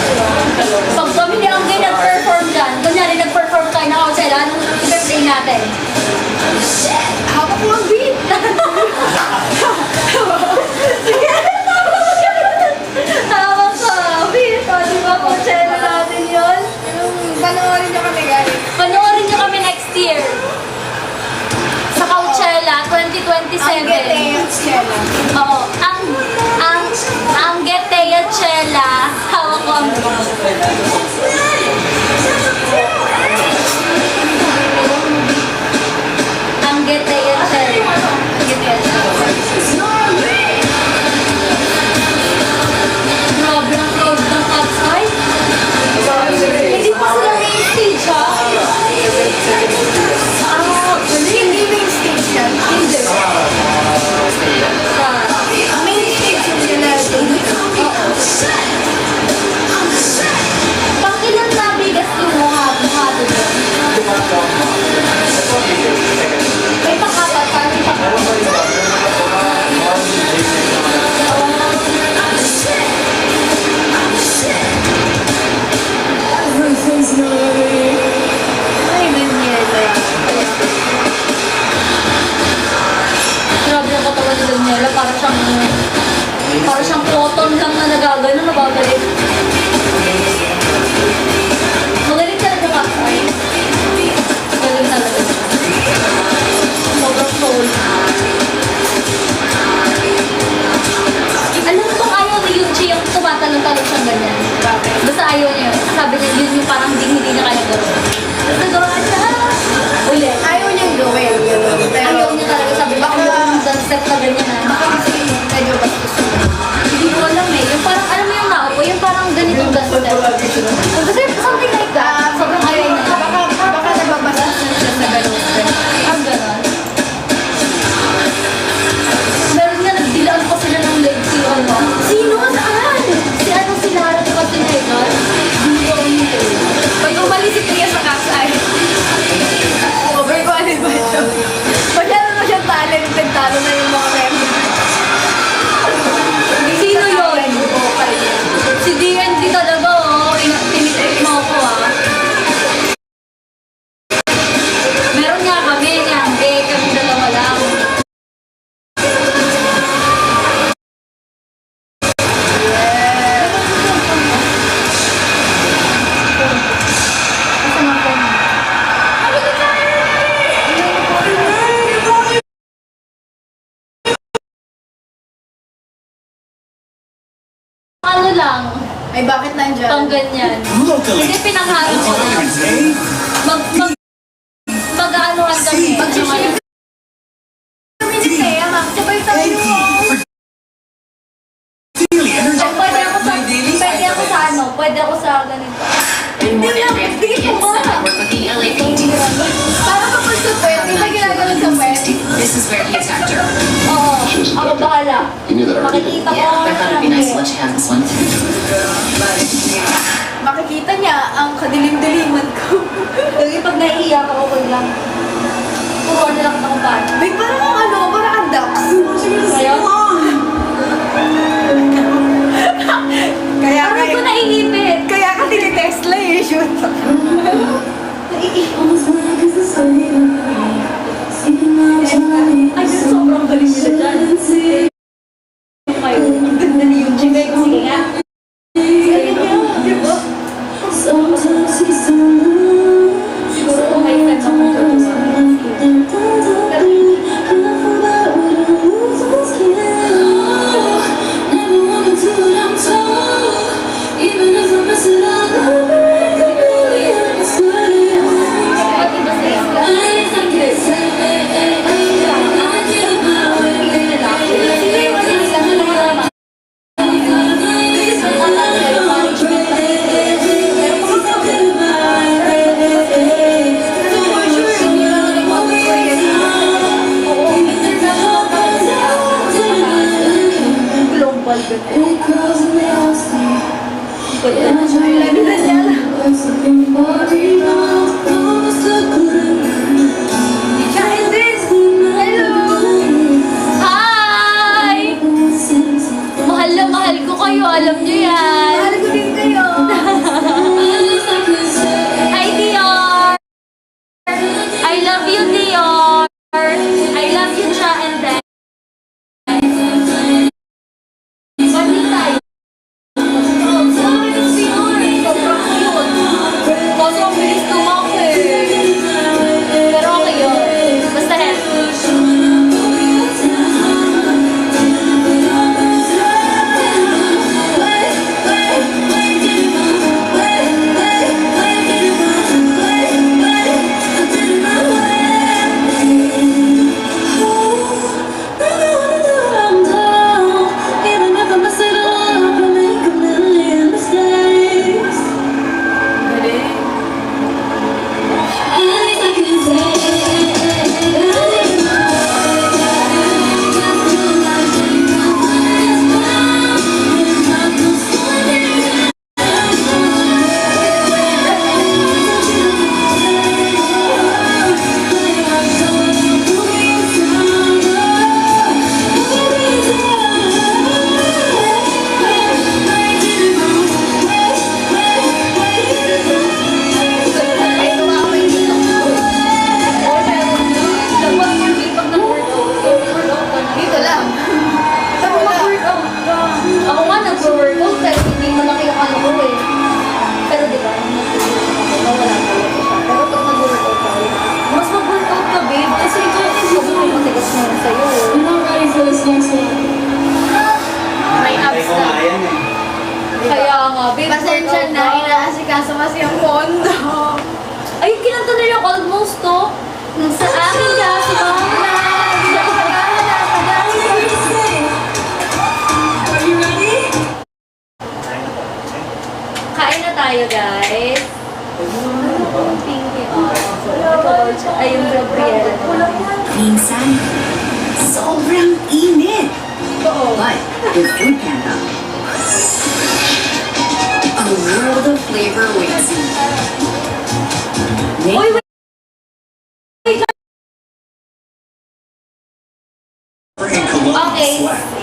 Pag kami ni Angay nag-perform dyan, kunyari nag-perform tayo na Coachella, anong i-play natin? Hawak mo ang beat. Tawag sa beat. O, di ba Coachella natin yun? Panoorin niyo kami, guys. Panoorin nyo kami next year. Sa Coachella 2027. Ang Geteo Chela. Oo. Ang Getea Chela. Hawak ko ang Ang Getea Chela. Getea Chela. Grabe ang crowd ng outside. Hindi pa sila main stage, ha? Hindi main stage yan. Hindi. Ang main stage yung nila. Pangkilan na bigas yung mukha doon. May pang-apat, parang pang-apat. Ay, Daniela. Grabe ang katawan ni Daniela, para siyang cotton lang na nagagano, nabagalit. Magaling talaga ka, ay. Magaling talaga. Sobrang soul. Alam mo bang ayaw ni Yuchi yung tumatalong-talong siyang ganyan? Basta ayaw niya. Sabi niya, yun yung parang hindi niya kaya gawin. Basta gawa siya. Ulit. Ayaw niyang gawin. Ganun. Pero, Ayaw niya talaga. Sabi niya, ayaw yung dance step na ganyan na. baka kasi medyo bastos yun. Hindi ko alam eh. Yung parang, alam mo yung naupo, yung parang ganitong dance step. Kasi something like that. Sobrang ayaw niya. Baka nababastos na siya sa ganun. Ang ganon. Meron nga, nagdilaan pa sila ng leg si ano. Sino? Saan? Si Lara at si Megan. Hindi ko alam ito. Pag umalis si Tia sa kasay. Overqualified siya. Masyado na siya talented, talo na yung mga members. Sino yun? Vocal niya. Si DND talaga oh. Tinitrip mo ako ah. Meron nga kami niyan. Kami dalawa lang. Asa nga po? Ano lang, Ay, bakit nandyan? pang ganyan. Locally. Hindi pinanghalo ko na. Mag-aanuhan kami. Mag-shave kami ni Tia, ma'am. Sabay tayo. Pwede ako sa ano, pwede ako sa ganito. Hindi lang, dito ba? Parang kapag sa pwede, di ba ginagawa sa pwede? This is where he attacked her. Oo, ako bahala. You knew that already. Makikita ko Yeah, I thought it'd be nice to lang let you have this one. Makikita niya ang kadilim-diliman ko. Kasi pag naiiyak ako, okay lang. Puro na lang ako pa. May parang ano, parang ang ducks. Kaya, Kaya parang ko nainipit. Kaya ka tinitesla eh, shoot. Naiiyak. galing nila dyan. Kayo, ang ganda ni yung Jimmy. Sige nga. Sige nga, di ba? Siguro kung may friends ako Hi! Mahal na mahal ko kayo, alam niyo yan. Mahal ko din kayo. Hi, Dior! I love you, Dior! I love you, Cha and Ben. Bandi tayo. Sobrang cute. Kaso ang bilis tumakbo eh. Pero okay yun. Basta happy. Dito lang. Mag-workout ka. Ako nga nag-workout pero hindi malaki yung ano ko eh. Pero di ba, nawala ko siya. Pero pag nag-workout ka, mas mag-workout ka babe. Kasi ikaw yung sobrang matigas na yun sa'yo. I'm not ready for this next one. May abs ko na. nga yan eh. Kaya nga babe. Pasensya na, inaasikaso kasi yung pondo. Ay, kinanta na yung almost to. Sa akin ka, si Mama. Hindi ako paghahanap. Are you ready? Kain na tayo, guys. Pinky. Ay, yung Gabriela. Minsan, sobrang init. But with Food Panda, a world of flavor waits you. Uy, wait. Okay.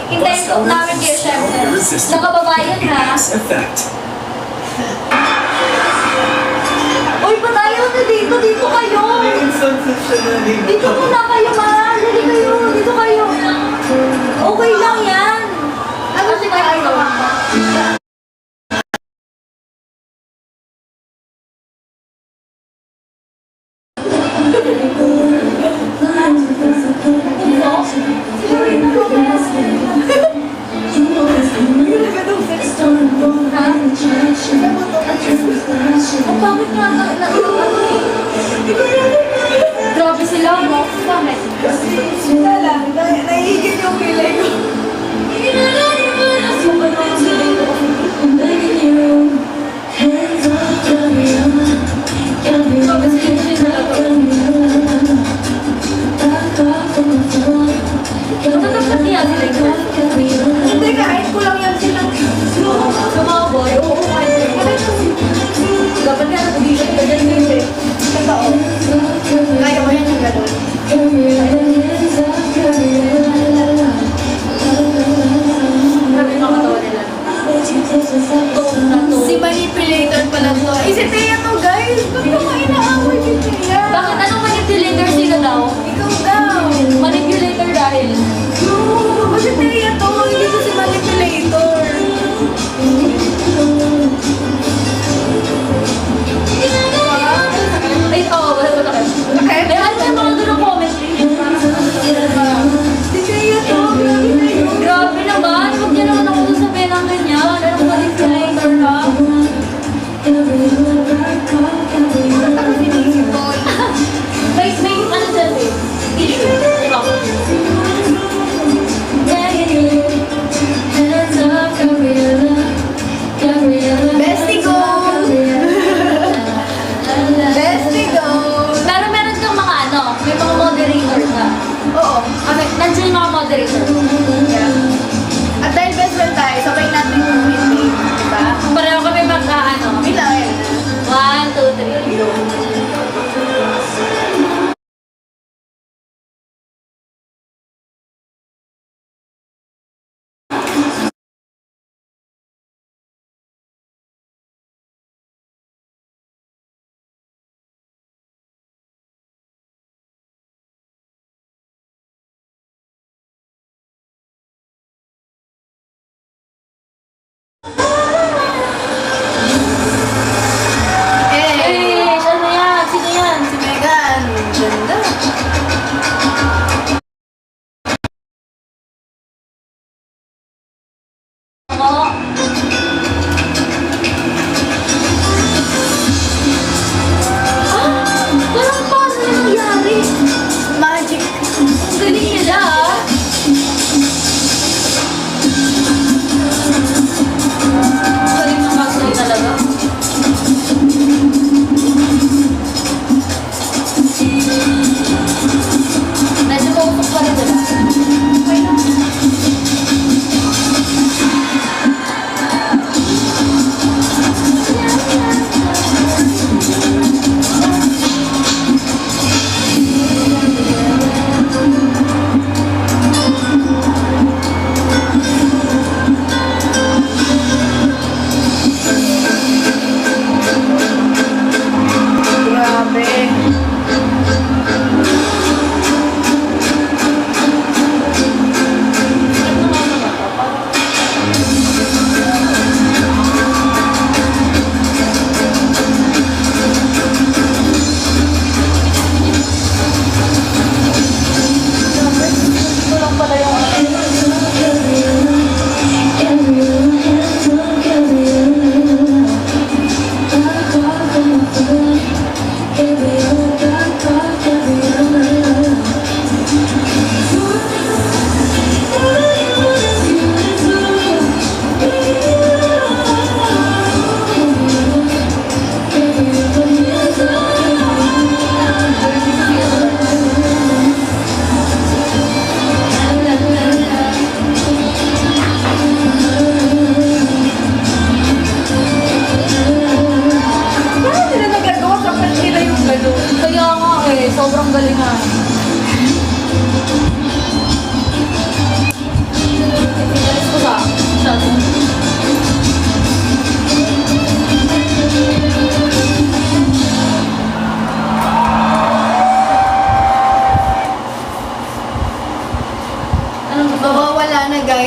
Hintayin ko namin kayo, syempre. Nakababa yun, ha? Effect. Uy, pa tayo na dito? Dito kayo. Dito muna kayo, ma. Dali kayo. Dito kayo. Okay lang yan. Ano si kayo? Ang bakit nga na grabe sila, no? Bakit? Wala lang, nahihigit yung kilay ko. Matatapat niya sila yung Hindi, kahit ko lang yan sila. sa mga boy. Oo, kahit dapat nga nag-ibig ka dyan yun eh. Totoo. Kaya ko yan yung gano'n. Grabe yung mga katawan nila. Toon na to.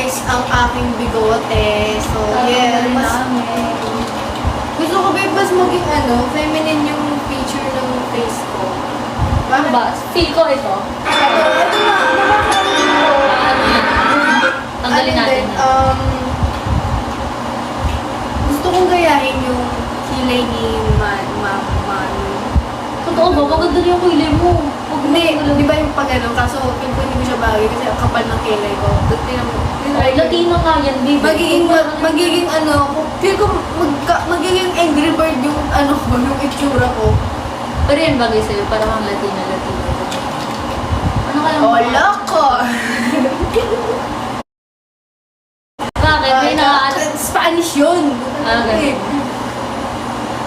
guys ang aking bigote. So, yeah. Mas, gusto ko ba mas maging feminine yung feature ng face ko. Ano ba? Feel ko ito. Ito na, Tanggalin natin. Gusto kong gayahin yung kilay ni Manu. Totoo ba? Maganda na yung kilay mo. Hindi, di ba yung pag kaso feel ko hindi ko siya bagay kasi ang kapal ng kilay ko. Latino nga yan, baby. Magiging feel ko magiging angry bird yung yung itsura ko. Pero yan bagay sa'yo, parang ang Latino. Ano ka lang? Wala ko! Bakit? May nakaano. Spanish yun. Okay.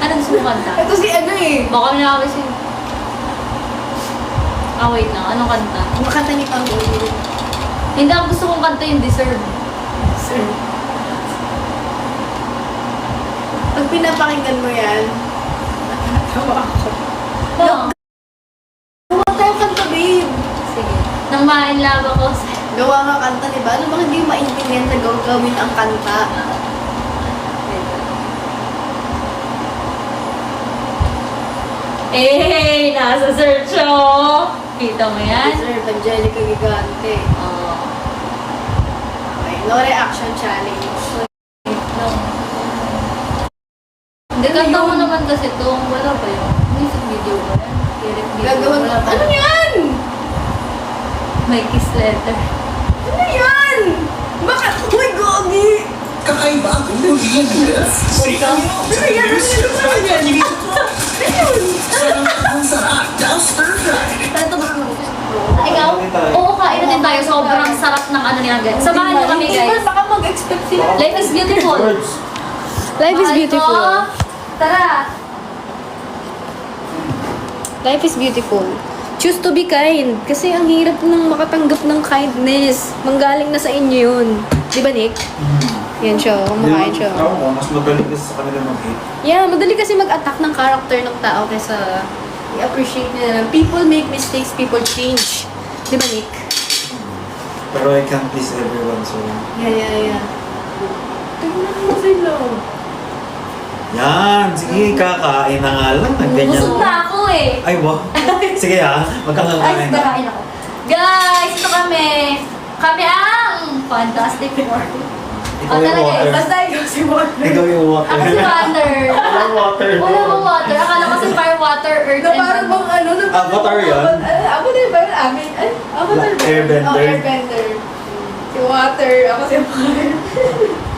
Ano gusto mo kanta? Ito si Baka may nakakasi. Wait lang. Anong kanta? Ang makanta ni Pang Hindi, ang gusto kong kanta yung Deserve. Sir. Pag pinapakinggan mo yan, nakakatawa ako. Oh. Gawa tayo kanta, babe. Sige. Nang ma-inlove ako sa... Gawa nga kanta, di ba? Ano bang hindi maintindihan na gawin ang kanta? Eh, nasa search oh. Kita mo yan? Sir, Angelica Gigante. Oo. Okay, no reaction challenge. Hindi, kanta mo naman kasi itong wala pa yun. Music video ba yan? Lyric video. Gagawan Wala pa. Ano yan? May kiss letter. Ano yan? Bakit? Uy, gogi! Kakaiba ang Korean noodles. Ano yan? Ano yan? Ang sarap, daw stir-fry. Ikaw? Oo, kain na din tayo. Sobrang sarap ng ano niya, guys. Samahan niyo kami, guys. Baka mag-expect sila. Life is beautiful. Life is Mahal beautiful. ko. Tara. Life is beautiful. Choose to be kind. Kasi ang hirap nang makatanggap ng kindness. Manggaling na sa inyo yun. Di ba, Nick? Yan siya. Kumakain siya. Oo, mas magaling kasi sa kanila mag-hate. Yeah, madali kasi mag-attack ng character ng tao kaysa i-appreciate nila. People make mistakes, people change. Di ba, Nick? Pero I can't please everyone, so... Yeah. Tignan mo sila. Yan! Sige, kakain na nga lang. Ganyan. Busog na ako eh. Ay, wow. Sige Ay, magkakakain na. kakain ako. Guys, ito kami. Kami ang Fantastic Four. Ikaw yung talaga eh. water. Basta ikaw si Water. Ikaw yung water. Ako si Water. Walang water. Wala bang water? Akala ko si Fire, Water, Earth, Na and parang bang Avatar yan? Avatar ba yun? Amin? Ay, Avatar ba? Airbender. Oh, Airbender. Si Water. Ako si Fire.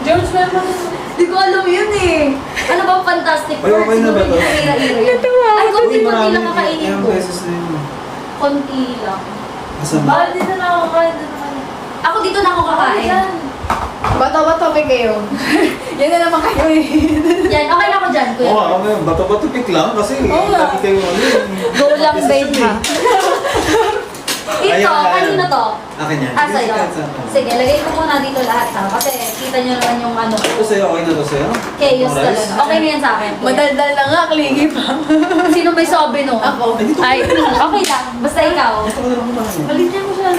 George naman. Di ko alam yun eh. Ano bang Fantastic Ay, Four? okay na ba to? Ira-ira. Ay, konti-konti lang kakainin Ilang ko. beses na yun. Konti lang. Asan? Bakit dito na ako kain? Dito naman. Ako dito na ako kakain. Bata-bata may kayo. Yan na naman kayo eh. Yan, okay na ako dyan, kuya. Oo, ako yun. Bato-bato pick lang kasi Oo nga. lagi kayo ano yun. Go lang, babe, ha? Ito, kanino to? Akin yan. Ah, sa'yo. Sige, lagay ko muna dito lahat ha. Kasi kita nyo naman yung ano. Ito sa'yo, okay na to sa'yo? Chaos Rice? talaga. Okay na yan sa akin. kuya. Madaldal na nga, klingi pa. Sino may sobe no? Ako. Ay, dito. Ay, okay lang. Basta ikaw. Gusto ko na lang kumain. Balik niya mo siya.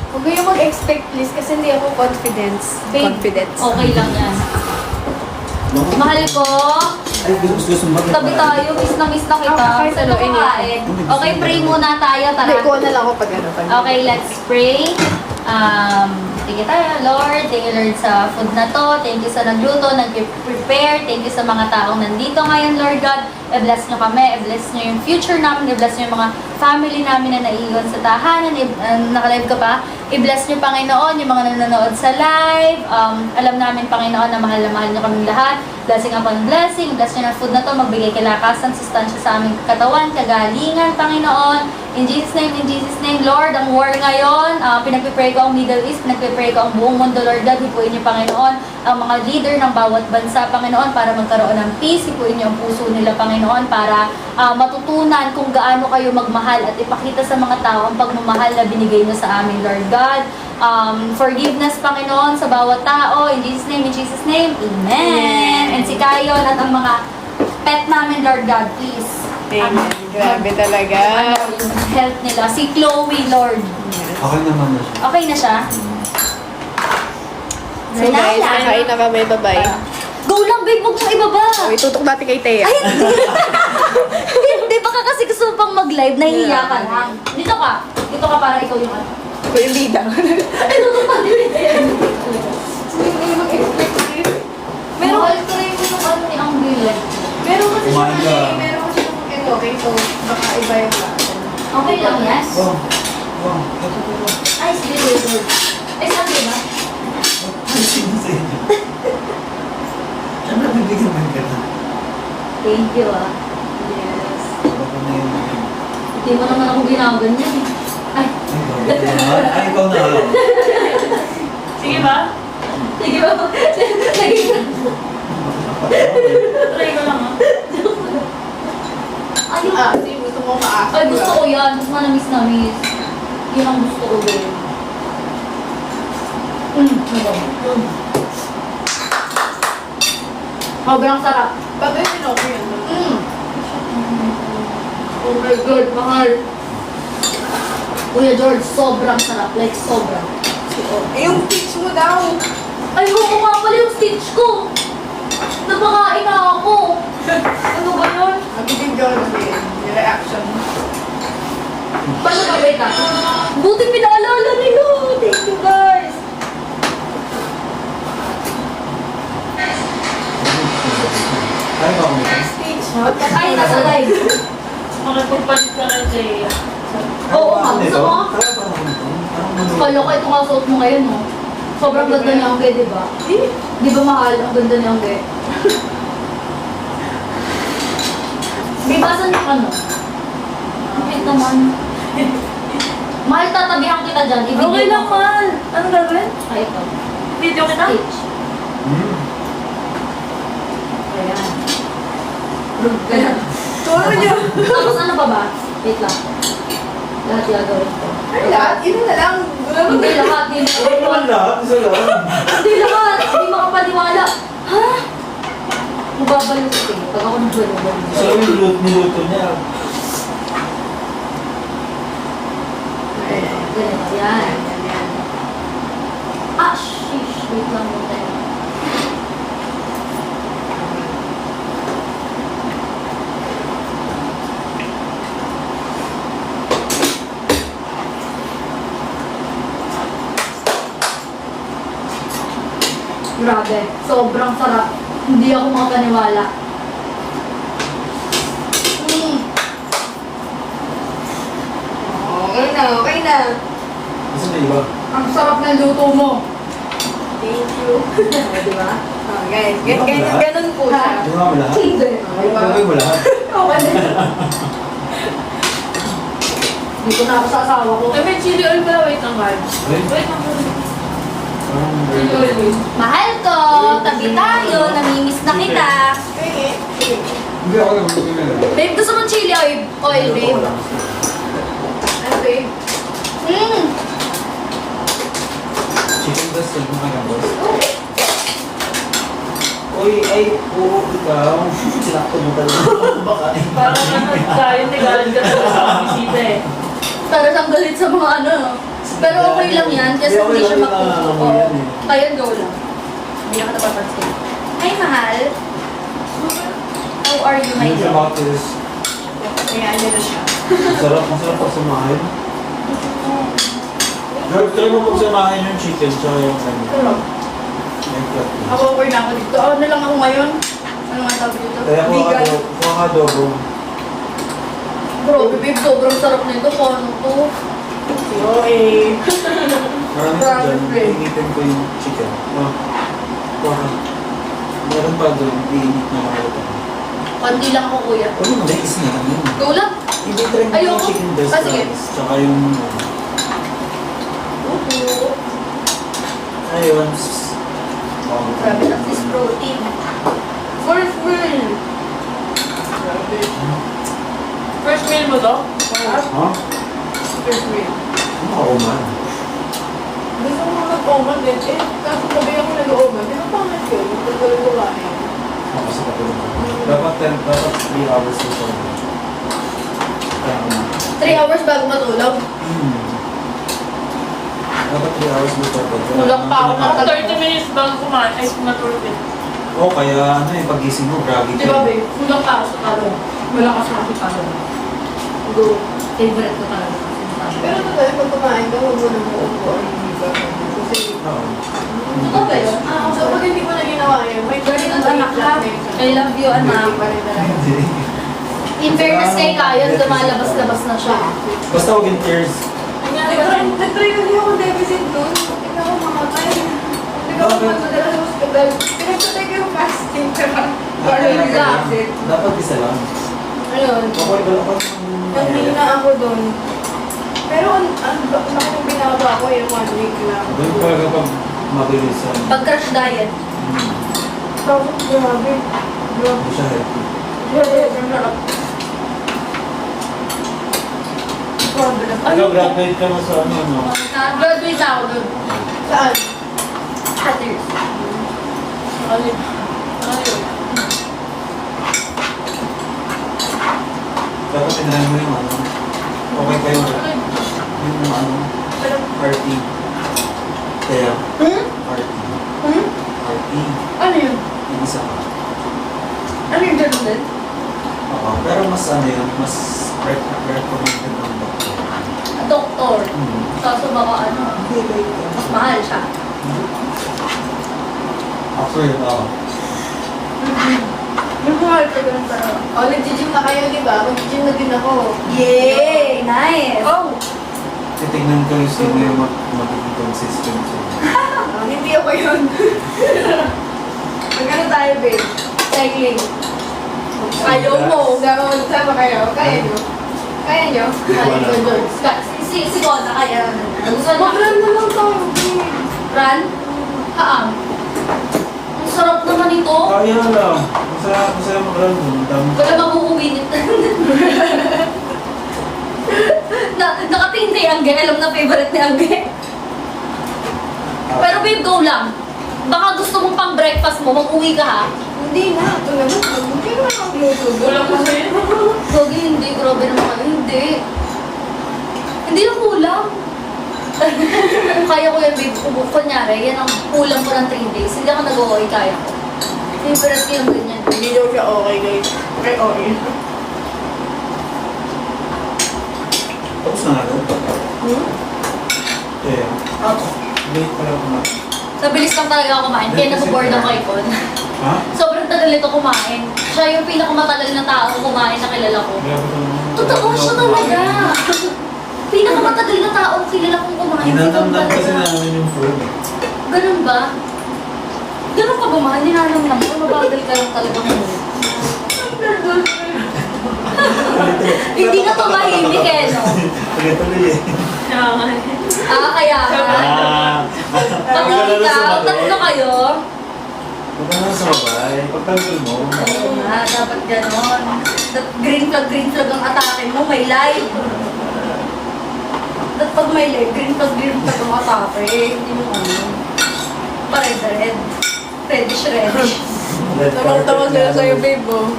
Huwag kayong mag-expect please kasi hindi ako confident. Okay lang yan. Mahal ko. Ay, gusto bakit? Tabi tayo. Miss na kita. Kahit Saan ano, ako kain? Okay, pray muna tayo. Hindi, Tara. kuha na lang ako pag ano. Okay, let's pray. Sige tayo, Lord. Thank you, Lord, sa food na to. Thank you sa nagluto, nag-prepare. Thank you sa mga taong nandito ngayon, Lord God. I-bless nyo kami. I-bless nyo yung future namin. I-bless nyo yung mga family namin na naiiwan sa tahanan. Naka-live ka pa. I-bless nyo, Panginoon, yung mga nanonood sa live. Alam namin, Panginoon, na mahal nyo kaming lahat. Blessing upon blessing. Bless nyo ng food na to. Magbigay kalakasan, sustansya sa aming katawan, kagalingan, Panginoon. In Jesus' name, Lord, ang war ngayon, pinagpipray ko ang Middle East, pinagpipray ko ang buong mundo, Lord God, hipuin niyo, Panginoon, ang mga leader ng bawat bansa, Panginoon, para magkaroon ng peace, hipuin niyo ang puso nila, Panginoon, para matutunan kung gaano kayo magmahal at ipakita sa mga tao ang pagmamahal na binigay niyo sa amin, Lord God. Forgiveness, Panginoon, sa bawat tao, in Jesus' name, Amen. And si Kayon at ang mga pet namin, Lord God, please, Grabe talaga. Yung health nila. Si Chloe Lord. Okay naman na siya. Okay na siya? So guys, nakain na kami. Bye-bye. Go lang, babe. Huwag mong ibaba. Oh, itutok natin kay Thea. Hindi, baka kasi gusto mo pang mag-live, nahihiya ka lang. Dito ka. Dito ka para ikaw yung ano. Ito yung bida. Ay, tutupad din. Meron ka rin yung ano ni Angela. Meron kasi siya Kumain ka. meron kasi yung ito. Okay, so baka iba yung klase. Okay lang, yes? Wow. Wow. Ito po ba? Ay, sige, good. Ay, sabi ba? Ano sino sa inyo? Saan nabibigyan mo ka na? Thank you, ah. Yes. Baka na yun. Hindi mo naman ako ginaganyan eh. Ay, Ay, ikaw na. Sige ba? sige ba? Sige ba? Try ko lang ah. Ayun. Sige, gusto mo maasa. Ay, gusto ko yan. Gusto ko na miss. Yun ang gusto ko din. Sobrang sarap. Bagay din ako yun. Oh my God, mahal. Kuya George, sobrang sarap. Like, sobrang. Eh, yung pitch mo daw. Ay, oo nga pala yung stitch ko. Napakain na ako. Ano ba yun? Nabibigyan ko din. Yung reaction. Paano ba, wait lang? Buti pinaalala nila. Thank you, guys. Ay, ba ako? Speech. Ay, nasa live. Makipagpalit ka kay Jay. Oo nga, gusto mo? Kaya pa naman ito. Kalo ko itong kasuot mo ngayon, no? Sobrang ganda ni Angge, di ba? Di ba mahal? Ang ganda ni Angge. Bibasan yung ano? Bakit naman? Mahal, tatabihan kita dyan. Ibigay Okay lang, mo. mahal. Ano gagawin? Ay, ito. Video kita? Stitch. Ayan. Ganyan. Turo niyo. Tapos ano pa ba? Wait lang. Lahat gagawin ko. Ay, lahat. Yun na lang. Hindi lahat. Hindi Ay, naman lahat. lahat. Isa lang. Hindi lahat. Hindi makapaniwala. Ha? Mababalot eh. Pag ako nagbalot. So, yung niluto niya. Ganito. Yan. Ah, shish. Wait lang muna. Grabe. Sobrang sarap. Hindi ako makapaniwala. Okay na, okay na. Kasi may iba. Ang sarap ng luto mo. Thank you. Di ba? Oh, guys, ganun po siya. Tingnan mo lahat. Hindi. Ay, gagawin mo lahat. Okay na. Dito na ako sa asawa ko. Ay, may chili oil pala. Wait lang, mahal. Wait. Wait lang. Parang Chili oil wait. Mahal ko, tabi tayo, namimiss na kita. Hindi ako naman. Babe, gusto mong chili oil, babe? Ano eh? Chicken breast, yung mga boss. Uy, ay, oo, ikaw. Sinakto mo talaga. Baka Parang ano tayo, nigalan ka sa bisita eh. Para siyang galit sa mga ano. Pero okay lang yan, kasi Hindi, okay hindi siya lang yun na makukuha. ano yan eh. Kaya go lang. Hindi ako napapansin. Hi, mahal. How are you, my Yung love? about this, Kaya ano na siya. masarap pa samahin. George, try mo pagsamahin yung chicken tsaka yung ano. Sarap. Yung flat. Ako okay na ako dito. Ano lang ako ngayon? Ano nga tawag dito? Kaya kung adobo. Bro, babe, sobrang sarap nito. Paano to? Yo, eh. Marami sa dyan, iinitin ko yung chicken. Oh. Meron pa doon, iinit na makalata. Konti lang ako, kuya. Ano mo, may isna lang yun. Go lang. Hindi try mo yung Ayoko. chicken breast Ah, sige. fries. Tsaka yung... Ayun. Grabe lang this protein. First meal. First meal mo to? Ha? First meal. Ano ako man? Gusto mo mag-oman din. Eh, kaso gabi ako nag-oman. Di ba pangit yun? Pagkalit ko kain. Ako sa katulog. Dapat 3 hours na siya. Kaya ako na. 3 hours bago matulog. Dapat 3 hours before bed. Kulang pa ako ng 30 minutes bago kumain, ay matulog eh. Oo, kaya ano yung pagising mo, grabe Di ba, babe? Kulang pa ako sa talo. Wala ka sa aking talo. Go. Favorite ko talaga. Pero totoo, pag kumain ka, huwag mo nang uupo ang hindi ka. Kasi, Oo. Totoo ba yun? so pag hindi mo na ginawa yun, may Ganun ang anak ka. I love you, Hindi anak. pa rin talaga. In fairness kay Kayan, lumalabas-labas na siya. Basta huwag in tears. Nag-try kasi ako deficit nun. Tingnan ko mga tayo. Hindi ako Bakit? magdala sa hospital. Pinagpatay ko yung fasting. Dapat isa lang. Ayun. Okay ba ako? Nangina ako dun. Pero ang laki ng binawa ko yung 1 week lang. Doon pa kapag mabilis ang Pag-crash diet. Tapos grabe. hindi siya healthy. Grabe. Ang sarap. Grabe na. Ikaw, graduate ka na sa ano, no? Graduate ako dun. Saan? Hatters. Alin? Ayun. Dapat tinry mo yung ano. Okay pa yung ano, party. Kaya, party. Party. Ano yun? Yung isa ka. Ano yung ganun din? Oo, pero mas ano yun, mas recommended ng doctor. Doktor. Kaso baka ano, Hindi, like, mas mahal siya. after yun, oo. Yung mahal ka ganun talaga. O, nag-gym na kayo, di ba? Mag-gym na din ako. Yay! Nice! Oh! Titignan ko yung sino yung magiging consistent. Hindi ako yun. Magano tayo, babe? Cycling. Ayaw mo. Gano'n sama kayo. Kaya nyo. Kaya nyo? Kaya ko dun. Si Gona, kaya ano. Gusto niya. Mag-run na lang tayo, babe. Run? Haang. Ang sarap naman ito. Kaya lang. Masaya mag-run dun. Ang dami. Wala makukuminit. Nakatingin kay Angge. Alam na favorite ni Angge. Pero babe, go lang. Baka gusto mong pang breakfast mo, mag-uwi ka ha. Hindi na. Ito naman. Hindi naman mag-luto. Kulang pa sa'yo. Gogi, hindi. Grabe naman kayo. Hindi. Hindi yung kulang. Kaya ko yan, babe. Kunyari, yan ang kulang ko ng 3 days. Hindi ako nag-uwi, kaya ko. Favorite ko yung ganyan. Hindi daw siya okay, guys. Okay, okay. Tapos na nga. Kaya, late pala ako na. Nabilis lang talaga ako kumain, kaya naboboard ako kay Con. Ha? Sobrang tagal nito kumain. Siya yung pinakamatagal na tao kumain na kilala ko. Grabe ka naman. Totoo siya talaga. Pinakamatagal na tao kilala kong kumain. Si Con Hinatamdam kasi talaga. namin yung food. Ganun ba? Ganun ka ba, mahal? Ninanam lang mo. Mabagal ka lang talaga mo. Hindi na tumahimik eh, no? Tuloy-tuloy eh. Kaya ka. Pag ikaw, tatlo kayo. Huwag ka na sa babae. Pagtanggol mo. Oo nga, dapat ganon. Green flag ang atake mo, may live. Dapat pag may live, green flag ang atake. Hindi mo ano. Pa-red. Reddish. Tawang-tawa sila sa'yo, babe, oh.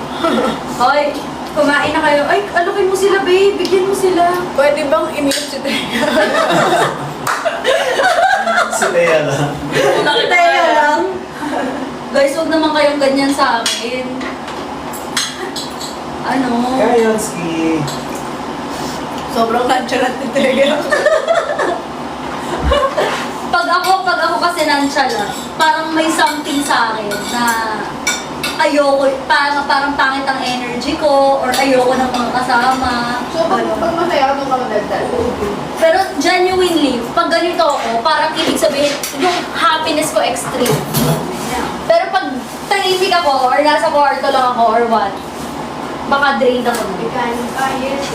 Hoy, kumain na kayo. Ay, alukin mo sila, babe. Bigyan mo sila. Pwede bang iniip si Teya? Si Thea lang. Teka lang. Guys, huwag naman kayong ganyan sa akin. Ano? Kaya ski. Sobrang nonchalant ni Teya. Pag ako kasi nonchalant, parang may something sa akin na ayoko, parang pangit ang energy ko or ayoko ng mga kasama. So, pag masaya ka, doon ka madaldal. Pero genuinely, pag ganito ako, parang ibig sabihin, yung happiness ko extreme. Pero pag tahimik ako or nasa kwarto lang ako or what, baka drained ako na. Yes.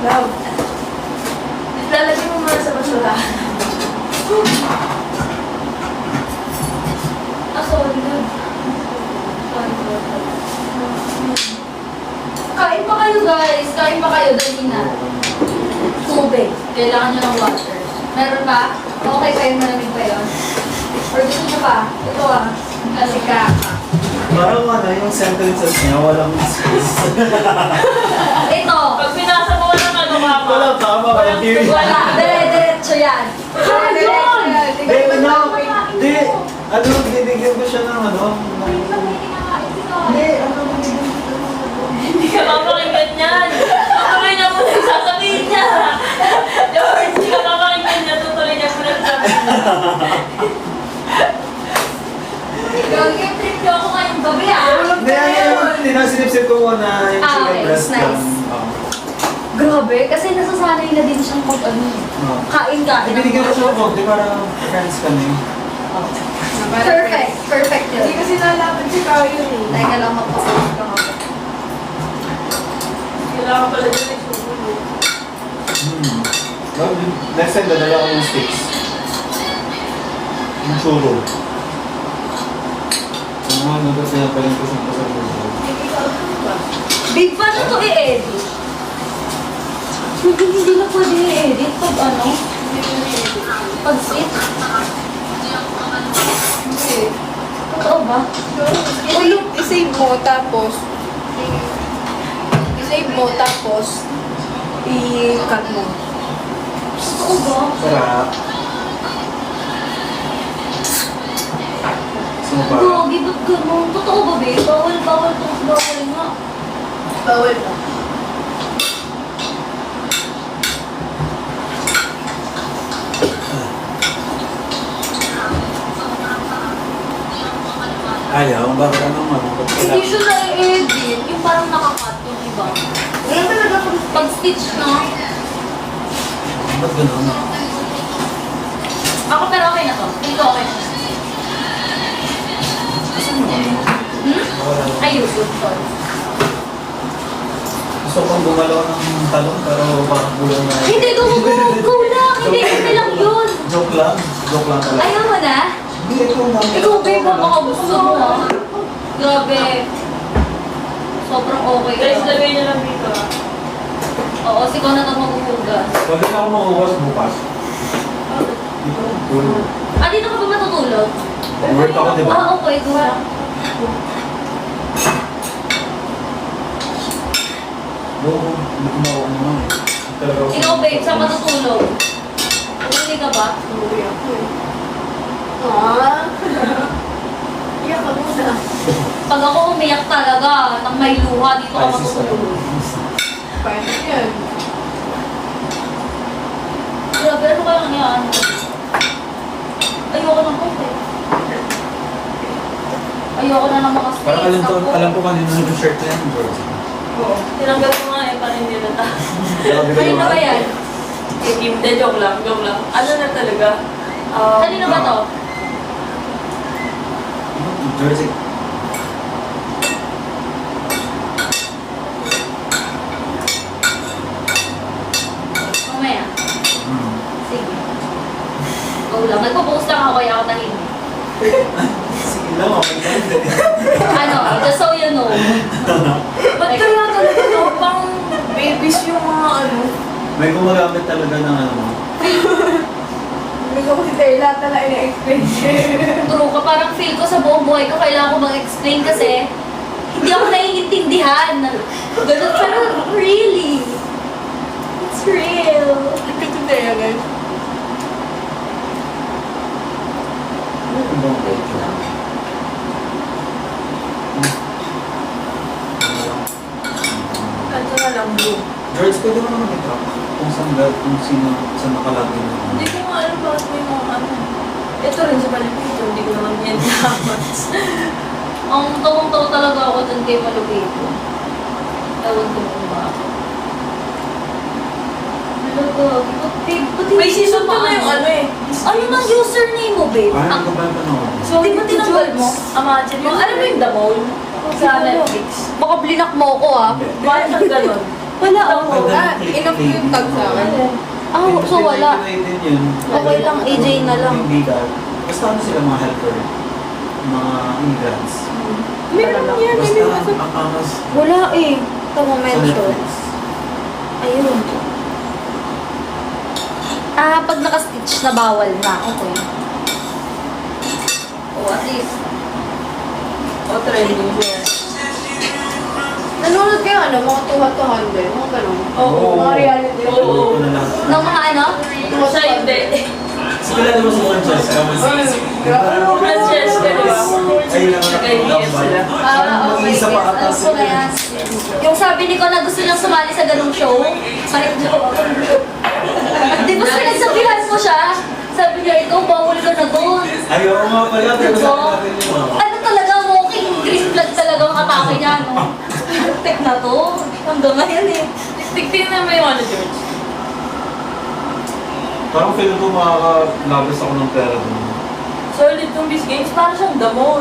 Love. Lalagay mo muna sa basura. Sorry. Kain pa kayo guys. Kain pa kayo. Dali na. Tubig. Kailangan nyo ng water. Meron ba? Okay kayo, malamig pa yun? Or gusto nyo pa? Ito ah. Kasi ka. Parang ano, yung sentences niya, walang space. Ito. Pag pinasa mo ng ano, mama. Walang tama, walang period. Wala. Dire-diretso yan. Yun! Di, ano, di, ano, binigyan ko siya ng ano, hindi, ano, Hindi ka mapakinggan yan. Tutuloy niya muna yung sasabihin niya. George, hindi ka mapakinggan niya. Tutuloy niya muna yung sasabihin niya. Gagawin trip niyo ako ngayong gabi ah. hindi, hindi na sinipsip ko na yung Ah, chicken okay. breast Nice. lang. Oo. Grabe, kasi nasasanay na din siyang mag-ano. Oo. Kain-kain. Ibinigyan ko siya ng konti para friends kami. Perfect. Perfect Hindi yun. kasi nalaman si Kao yun eh. Teka lang, magpasalit ka ako. Kailangan pala dyan ay subulo. Well, next time, dadala ko yung sticks. Yung churro. Yung mga noodles na paling ko sa churro. Big fan na to i-edit. Hindi na pwede i-edit pag ano? Pag sit. Totoo ba? I-save mo tapos i-save mo tapos i-cut mo. Totoo ba? Sarap. Sumpa. Gogi, ba't ganun? Totoo ba, babe? Bawal nga. Bawal mo. Ayaw, bakit anong ano? Ba't Hindi kailangan- siya na-edit. Yung parang nakakat yung iba. Wala talaga kung Pag stitch na. Ba't ganun? Ako pero okay na to. Dito okay na. Asan yung ano? Wala. Ay, YouTube. Sorry. Gusto kong gumalaw ng talong pero bakit bulang na Hindi, go lang. Hindi, hindi lang yun. Joke lang. Joke lang talaga. Ayaw mo na? Hindi, ito na. Ikaw, babe, baka gusto mo ha. Grabe. Sobrang okay Guys, ka. lagay niyo lang dito. Oo, si Kona na maghuhugas. Pwede na ako makuwas bukas. Dito, tulog. Ah, dito ka ba matutulog? Work ako, di ba? Ah, okay, go lang. Oo, hindi ko makuha naman eh. Talaga ako- Ikaw, babe, saan matutulog? Hindi ka ba? Uwi ako eh. Ah. Iyak ka muna. Pag ako umiyak talaga, nang may luha, dito ka Ay, sister. matutulog. Paano yan? Grabe, ano kaya nangyayaan ko? Ayoko ng kape. Ayoko na ng mga Parang steaks. alam ko kanina yung shirt na yan, George. Oo. Tinanggal ko nga eh, parang hindi na ta. Grabe ka Kanino naman. ba yan? Hindi, joke lang, joke lang. Ano na talaga? Kanino ba to? Jersey. Mamaya. Sige. Go lang. Nagpo-post lang ako kaya ako tahimik. Sige lang, okay lang. Ano, just so you know. Ba't kaya talaga no? Pang babies yung mga ano? May gumagamit talaga ng ano. Hindi ko kasi tayo lahat na lang ina-explain. True ka, parang feel ko sa buong buhay ko kailangan ko mag-explain kasi hindi ako naiintindihan. Ganun, pero really. It's real. Kasi tayo guys. Ano bang Kanto na lang blue. George, pwede mo naman i-track kung saan nakalagay na. Hindi ko nga alam bakit may mga ano. Ito rin sa Palipito, hindi ko naman yan dapat. Ang tawang-taw talaga ako dun kay Malupito. Ewan ko kung bakit. Talaga, May season pa na yung ano eh. Ano nang username mo, babe? Parang ko ba yung panahon? So, Di ba tinanggal mo? Imagine mo, alam mo yung The Mole? Sa Netflix. Baka blinak mo ako ah. Bakit ang ganun? Wala ako. Enough yung tag sa akin. Ah, so wala. United yun. Okay lang, AJ na lang. Hindi ka. Basta ano sila mga helper. Mga immigrants. Meron yan. Basta ang angas Wala eh. Ito sa mention. Netflix. Ayun. Ah, pag naka-stitch na bawal na. Okay. Oh, at least. Oh, trending siya. Nanonood kayo ano, mga 200, mga ganun. Oo. Mga reality. Oo. Ng mga ano? Siya hindi. Kilala mo si Francesca? Francesca, di ba? Ayun lang Nag-IDF sila. Okay. Isa pa ata Alam ko na yan. Yung sabi ni ko na gusto niyang sumali sa ganung show, kahit joke. Di ba sinagsabihan mo siya? Sabi niya, ikaw, bawal ka na doon. Ayaw nga pala, pero Diba? sa natin yun. Ano talaga, walking green flag talaga ang atake niya, no? Tek na to. Hanggang ngayon eh. Tignan mo yung ano, George. Parang feeling ko makakalabas ako ng pera doon. Solid tong Beast Games, parang siyang the mall.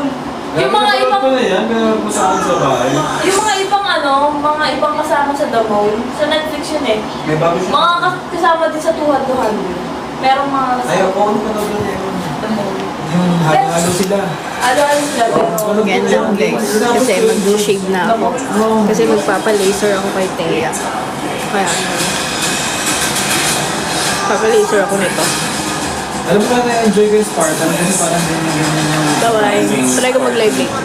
Yung mga ibang, ko na yan, meron ko sa akin sa bahay. yung mga ibang ano, mga ibang kasama sa the mall, sa Netflix yun eh. May bago siya. Mga kasama din sa 200. Merong mga Ayaw kasama ko, ano pa na doon yun? the mall. Yung halo-halo sila. Ano sila, pero... Ganda ang guys. Kasi mag-shave na ako. Kasi magpapa-laser ako kay Thea. Kaya papa-laser ako nito. Alam mo ba na-enjoy ko yung Spartan kasi parang ganyan yung... Bye-bye. Try ko mag-live later.